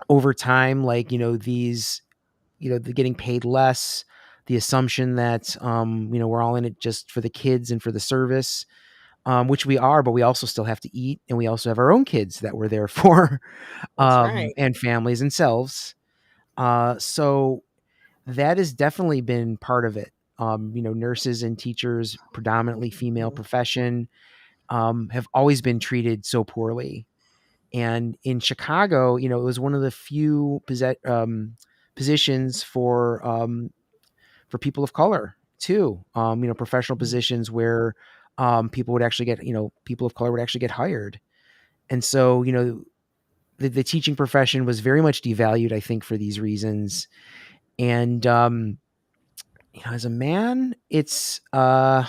over time, like, these, the getting paid less, the assumption that, we're all in it just for the kids and for the service, which we are, but we also still have to eat. And we also have our own kids that we're there for, That's right. and families and selves. So that has definitely been part of it. Nurses and teachers, predominantly female Mhm. profession, have always been treated so poorly. And in Chicago, it was one of the few positions for people of color too. Professional Mhm. positions where people would actually get, people of color would actually get hired. And so, the teaching profession was very much devalued, I think, for these reasons. And as a man, it's hmm.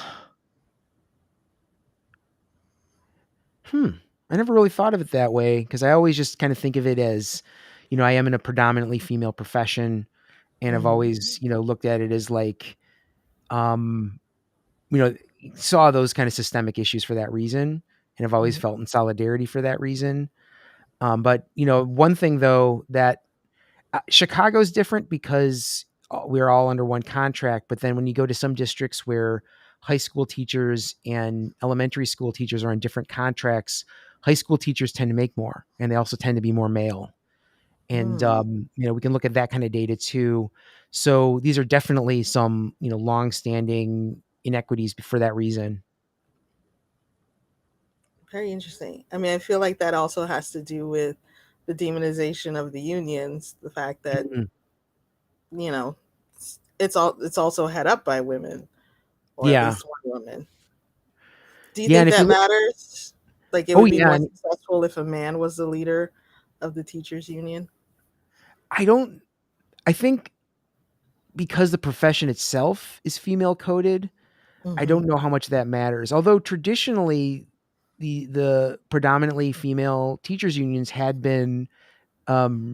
I never really thought of it that way because I always just kind of think of it as, I am in a predominantly female profession, and I've Mhm. always, looked at it as like, um, you know, saw those kind of systemic issues for that reason, and I've always Mhm. felt in solidarity for that reason. But one thing though that Chicago's different because we're all under one contract. But then when you go to some districts where high school teachers and elementary school teachers are on different contracts, high school teachers tend to make more, and they also tend to be more male. And Mm. we can look at that kind of data too. So these are definitely some long-standing inequities for that reason. Very interesting. I mean, I feel like that also has to do with the demonization of the unions, the fact that, Mm. you know, it's also head up by women, or at Yeah, least one woman. Do you yeah, and think if you that look, matters? Like it oh would be yeah, more and successful if a man was the leader of the teachers union? I don't. I think because the profession itself is female coded, I Mhm. don't know how much that matters. Although traditionally, the predominantly female teachers unions had been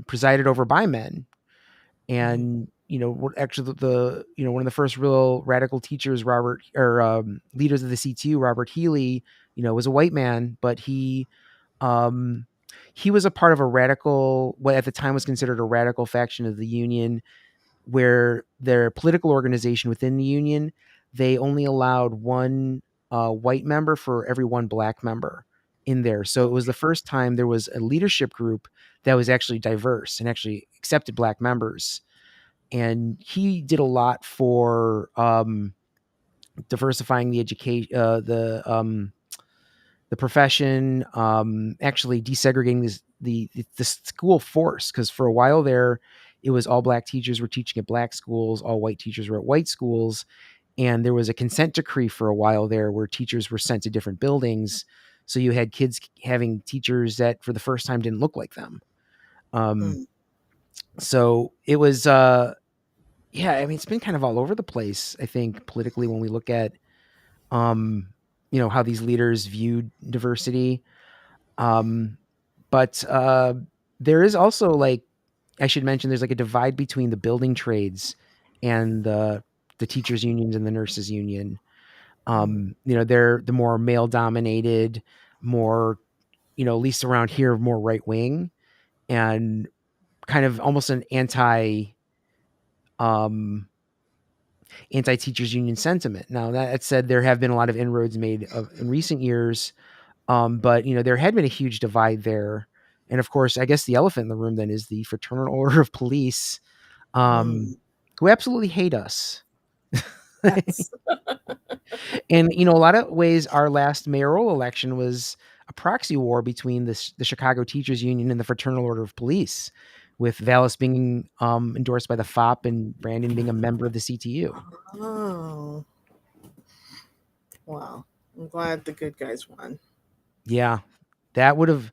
presided over by men. Mhm. And actually one of the first real radical teachers, Robert, or leaders of the CTU, Robert Healy, was a white man, but um he was a part of a radical, what at the time was considered a radical faction of the union, where their political organization within the union, they only allowed one white member for every one black member in there. So it was the first time there was a leadership group that was actually diverse and actually accepted black members. And he did a lot for diversifying the education, the profession, actually desegregating the school force, because for a while there, it was all black teachers were teaching at black schools, all white teachers were at white schools, and there was a consent decree for a while there where teachers were sent to different buildings. So you had kids having teachers that for the first time didn't look like them. Um, Mhm. so it was, yeah, I mean, it's been kind of all over the place, I think, politically, when we look at, um, how these leaders viewed diversity. Um, but there is also, like, I should mention, there's like a divide between the building trades and the teachers unions and the nurses union. Mhm. They're the more male dominated, more, at least around here, more right wing, and kind of almost an um anti teachers union sentiment. Now that said, there have been a lot of inroads made in recent years. But there had been a huge divide there. And of course, I guess the elephant in the room then is the Fraternal Order of Police, um, Mhm. who absolutely hate us. Yes. And a lot of ways, our last mayoral election was a proxy war between the Chicago Teachers Union and the Fraternal Order of Police, with Vallis being endorsed by the FOP and Brandon being a member of the CTU. Oh, wow. I'm glad the good guys won. Yeah, that would have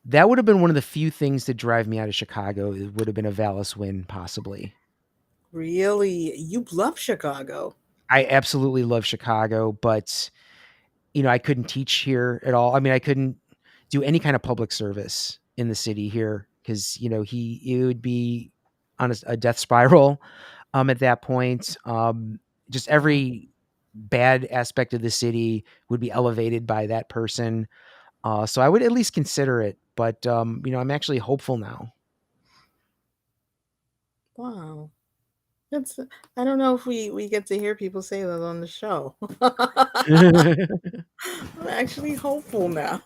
that would have been one of the few things to drive me out of Chicago. It would have been a Vallis win, possibly. Really? You love Chicago. I absolutely love Chicago, but I couldn't teach here at all. I mean, I couldn't do any kind of public service in the city here, because it would be on a death spiral at that point. Just Mhm. every bad aspect of the city would be elevated by that person. So I would at least consider it, but I'm actually hopeful now. Wow. That's I don't know if we get to hear people say that on the show. I'm actually hopeful now.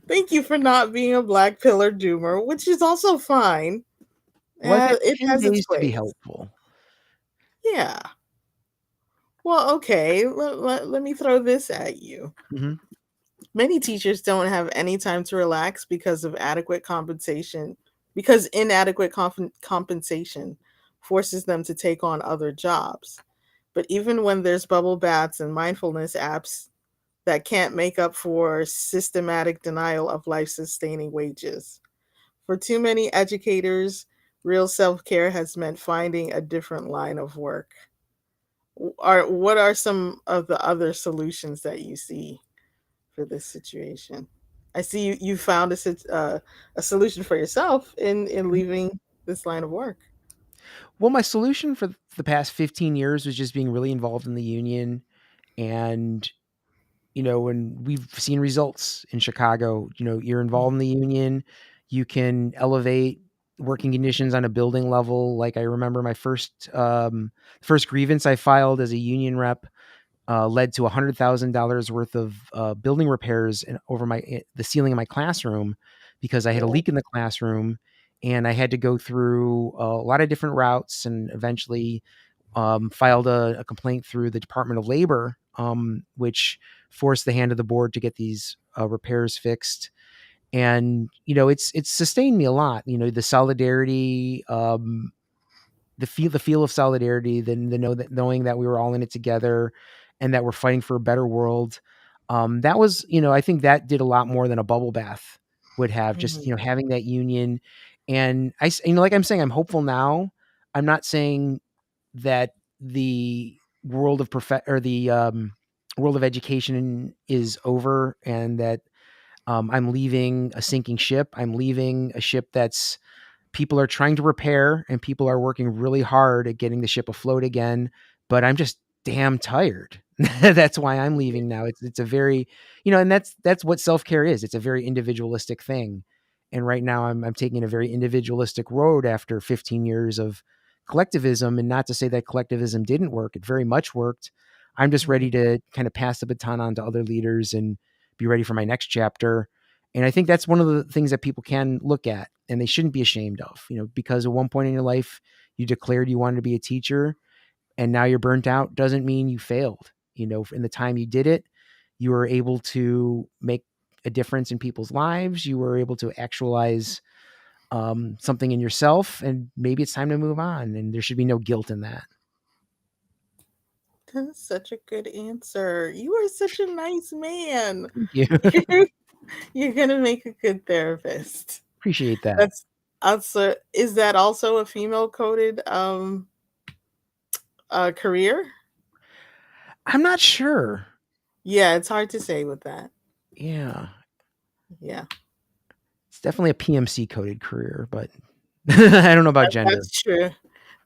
Thank you for not being a black pillar doomer, which is also fine. Well, I've had It 10 has its days to be place. helpful. Yeah. Well, okay. Let me throw this at you. Mhm. Many teachers don't have any time to relax because of adequate compensation, because inadequate compensation forces them to take on other jobs. But even when there's bubble baths and mindfulness apps that can't make up for systematic denial of life sustaining wages. For too many educators, real self care has meant finding a different line of work. What are some of the other solutions that you see for this situation? I see you found a solution for yourself in Mhm. leaving this line of work. Well, my solution for the past 15 years was just being really involved in the union. And, when we've seen results in Chicago, you're involved in the union, you can elevate working conditions on a building level. Like, I remember my first grievance I filed as a union rep led to $100,000 worth of building repairs over the ceiling of my classroom, because I had a Oh, leak in the classroom, and I had to go through a lot of different routes, and eventually filed a complaint through the Department of Labor, which forced the hand of the board to get these repairs fixed. And it's sustained me a lot. The solidarity, the feel of solidarity, then knowing that we were all in it together, and that we're fighting for a better world. That was, I think that did a lot more than a bubble bath would have. Just mhm, having that union, and like I'm saying, I'm hopeful now. I'm not saying that the world of or the world of education is over, and that I'm leaving a sinking ship. I'm leaving a ship that's people are trying to repair, and people are working really hard at getting the ship afloat again. But I'm just damn tired. That's why I'm leaving now. It's a very, and that's what self care is. It's a very individualistic thing. And right now I'm taking a very individualistic road after 15 years of collectivism. And not to say that collectivism didn't work; it very much worked. I'm just ready Mhm. to kind of pass the baton on to other leaders and be ready for my next chapter. And I think that's one of the things that people can look at and they shouldn't be ashamed of, because at one point in your life, you declared you wanted to be a teacher and now you're burnt out doesn't mean you failed. In the time you did it, you were able to make a difference in people's lives. You were able to actualize something in yourself, and maybe it's time to move on. And there should be no guilt in that. That's such a good answer. You are such a nice man. Thank you. You're gonna make a good therapist. Appreciate that. That's also, is that also a female coded career? I'm not sure. Yeah, it's hard to say with that. Yeah, Yeah, it's definitely a PMC coded career, but I don't know about gender. that's true.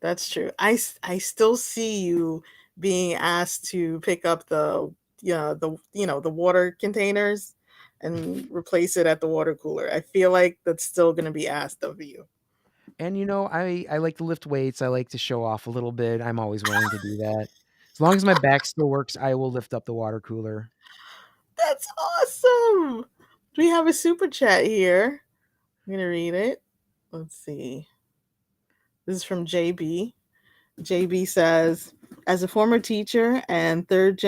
That's true. I still see you being asked to pick up the water containers and replace it at the water cooler. I feel like that's still going to be asked of you. And I like to lift weights. I like to show off a little bit. I'm always willing to do that. As long as my back still works, I will lift up the water cooler. That's awesome. We have a super chat here. I'm going to read it. Let's see. This is from JB. JB says, as a former teacher and third,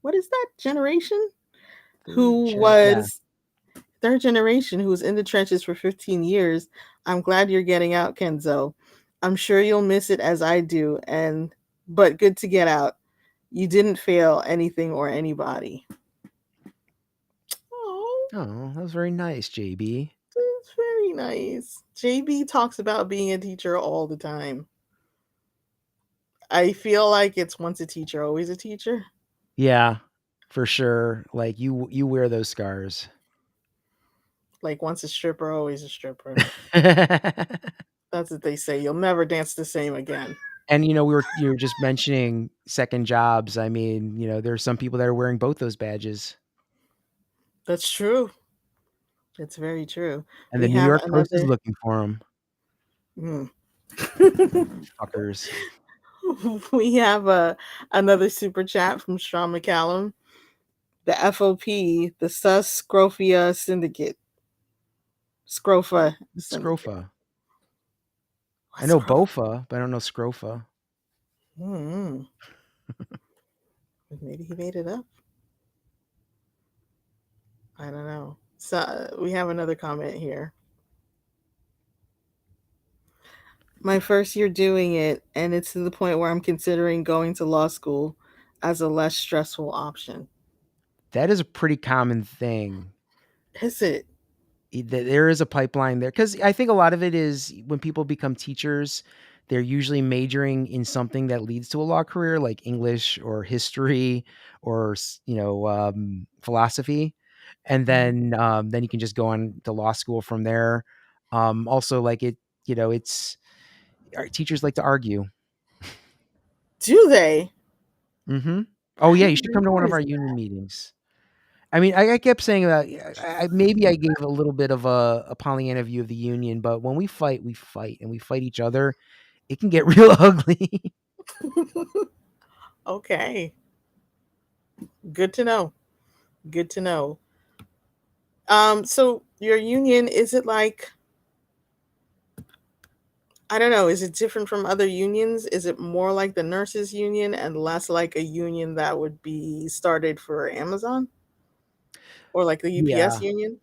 what is that, generation? Who Yeah. was third generation who was in the trenches for 15 years. I'm glad you're getting out, Kenzo. I'm sure you'll miss it as I do, but good to get out. You didn't fail anything or anybody. Oh, Oh, that was very nice, JB. that's very nice. JB talks about being a teacher all the time. I feel like it's once a teacher, always a teacher. Yeah, for sure. Like you wear those scars. Like once a stripper, always a stripper. That's what they say. You'll never dance the same again. And you were just mentioning second jobs. I mean, there are some people that are wearing both those badges. That's true. It's very true. And the We New have York Post is another. looking for them. Hmm. Fuckers. We have another super chat from Sean McCallum. The FOP, the Sus Scrofia Syndicate. Scrofa Syndicate. Scrofa. I What's know Scrofa? Bofa, but I don't know Scrofa. Mm-hmm. Maybe he made it up. I don't know. So we have another comment here. My first year doing it, and it's to the point where I'm considering going to law school as a less stressful option. That is a pretty common thing. Is it? There is a pipeline there because I think a lot of it is when people become teachers, they're usually majoring in something that leads to a law career, like English or history or philosophy, and Mhm. then you can just go on to law school from there. Also, like it's teachers like to argue. Do they? Hmm. Oh I yeah, you didn't should come to one of realize our that. union meetings. I mean, I kept saying that maybe I gave a little bit of a Pollyanna view of the union, but when we fight, and we fight each other. It can get real ugly. Okay. Good to know. Good to know. So your union, is it like, I don't know, is it different from other unions? Is it more like the nurses union and less like a union that would be started for Amazon or like the UPS Yeah. union?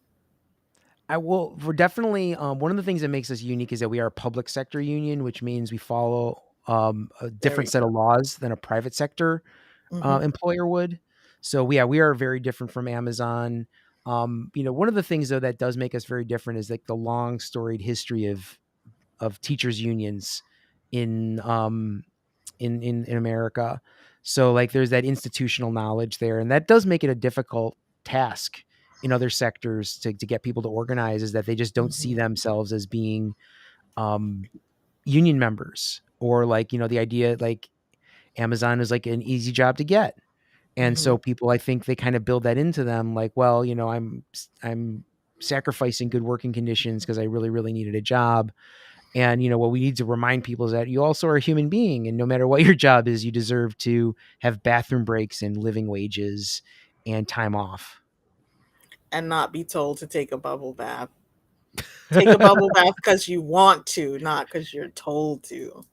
We're definitely one of the things that makes us unique is that we are a public sector union, which means we follow a There different you set of go. laws than a private sector Hmm. employer would. So yeah, we are very different from Amazon. One of the things though that does make us very different is like the long storied history of teachers unions in in America. So like there's that institutional knowledge there, and that does make it a difficult task in other sectors to get people to organize, is that they just don't see Mhm. themselves as being um, union members, or like, the idea like Amazon is like an easy job to get. And Mhm. so people, I think they kind of build that into them, like, well, I'm sacrificing good working conditions because I really, really needed a job. And what we need to remind people is that you also are a human being, and no matter what your job is, you deserve to have bathroom breaks and living wages and time off. And not be told to take a bubble bath. Take a bubble bath because you want to, not because you're told to.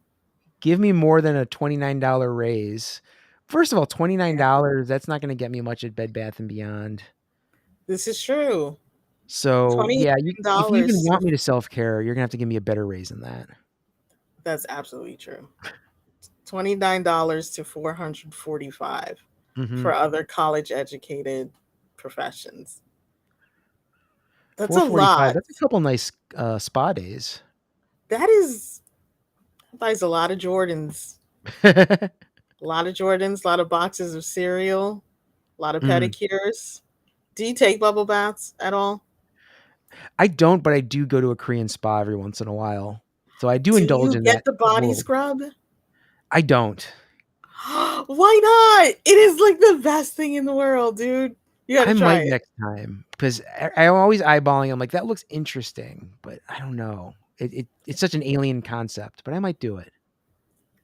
Give me more than a $29 raise. First of all, Yeah. $29, that's not going to get me much at Bed Bath and Beyond. This is true. So $29 yeah, if you even to want me to self-care, you're gonna have to give me a better raise than that. That's absolutely true. $29 to 445 Mm-hmm. for other college educated professions. That's a 445. lot. That's a couple nice spa days. That is buys a lot of Jordans. A lot of Jordans, a lot of boxes of cereal, a lot of Mm. pedicures. Do you take bubble baths at all? I don't, but I do go to a Korean spa every once in a while. So I do Do indulge you in get that the body world. scrub? I don't. Why not? It is like the best thing in the world, dude. You got to I try might it. next time because I'm always eyeballing. I'm like, that looks interesting, but I don't know. It's such an alien concept, but I might do it.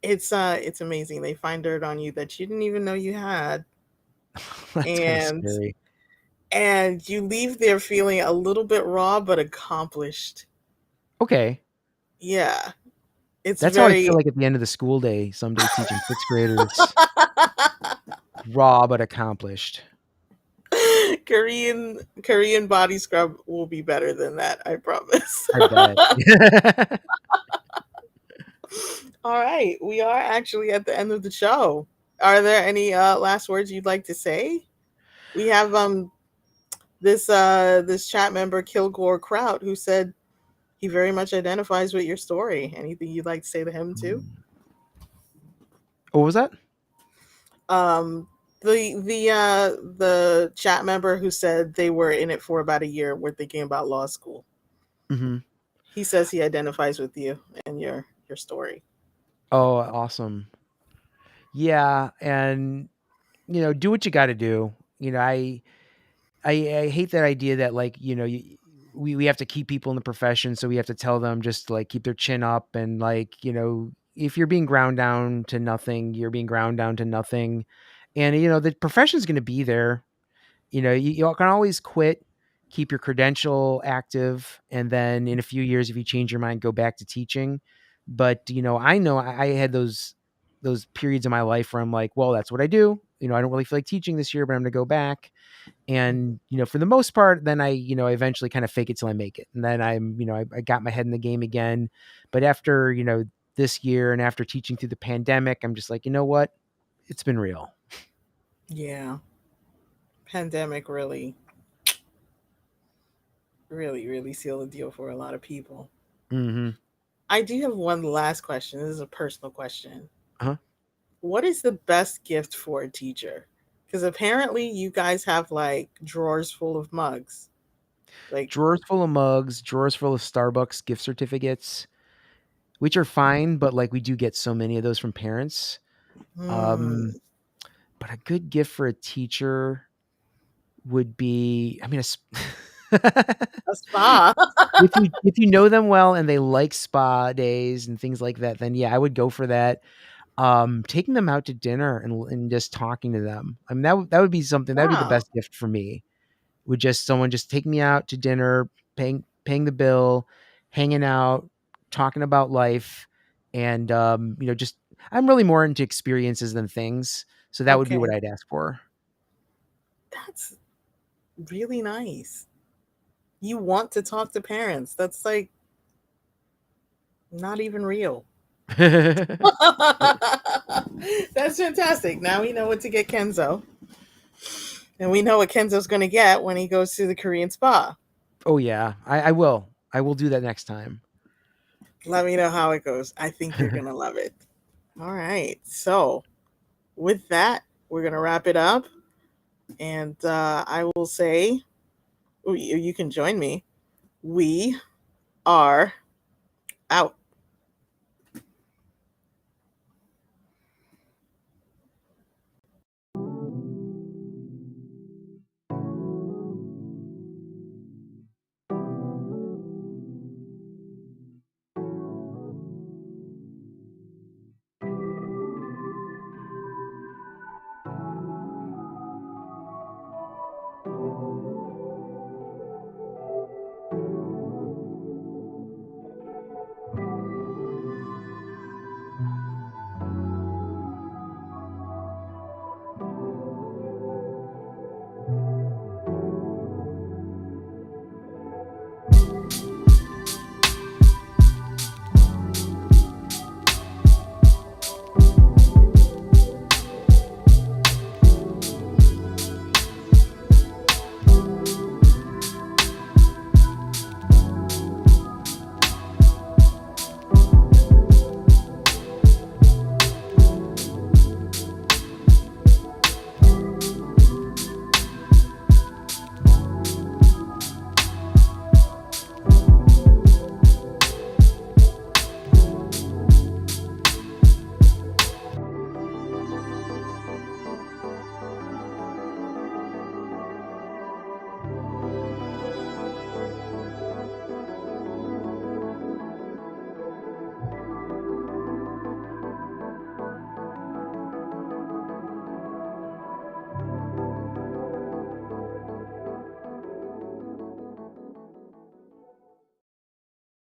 It's amazing. They find dirt on you that you didn't even know you had, That's kind of and scary. you leave there feeling a little bit raw but accomplished. Okay. Yeah, it's That's how I feel very like at the end of the school day someday teaching sixth graders. Raw but accomplished. Korean body scrub will be better than that, I promise. I bet. All right, we are actually at the end of the show. Are there any last words you'd like to say? We have this chat member Kilgore Kraut who said he very much identifies with your story. Anything you'd like to say to him too? What was that? Um, the chat member who said they were in it for about a year, were thinking about law school. Mhm. He says he identifies with you and your story. Oh, awesome. Yeah, and, do what you gotta do. I hate that idea that, like, we have to keep people in the profession, so we have to tell them just to, like, keep their chin up, and, like, if you're being ground down to nothing, you're being ground down to nothing, and, the profession's gonna be there. You can always quit, keep your credential active, and then in a few years, if you change your mind, go back to teaching. But I know I had those periods in my life where I'm like, well, that's what I do. I don't really feel like teaching this year, but I'm going to go back. And for the most part, then I eventually kind of fake it till I make it, and then I got my head in the game again. But after this year, and after teaching through the pandemic, I'm just like, you know what? It's been real. Yeah, pandemic really sealed the deal for a lot of people. Hmm. I do have one last question. This is a personal question. Uh-huh. What is the best gift for a teacher? Because apparently you guys have like drawers full of mugs. Like, Drawers full of mugs, drawers full of Starbucks gift certificates, which are fine, but like we do get so many of those from parents. hmm, Um, but a good gift for a teacher would be, I mean, a spa. if you know them well and they like spa days and things like that, then yeah, I would go for that. Taking them out to dinner and just talking to them. I mean, that would be something, that would be the Wow. best gift for me. Would just someone just take me out to dinner, paying the bill, hanging out, talking about life, and just I'm really more into experiences than things. So that would be what Okay. I'd ask for. That's really nice. You want to talk to parents. That's like not even real. That's fantastic. Now we know what to get Kenzo. And we know what Kenzo's going to get when he goes to the Korean spa. Oh yeah, I will. I will do that next time. Let me know how it goes. I think you're going to love it. All right. So with that, we're going to wrap it up. And I will say, you can join me. We are out.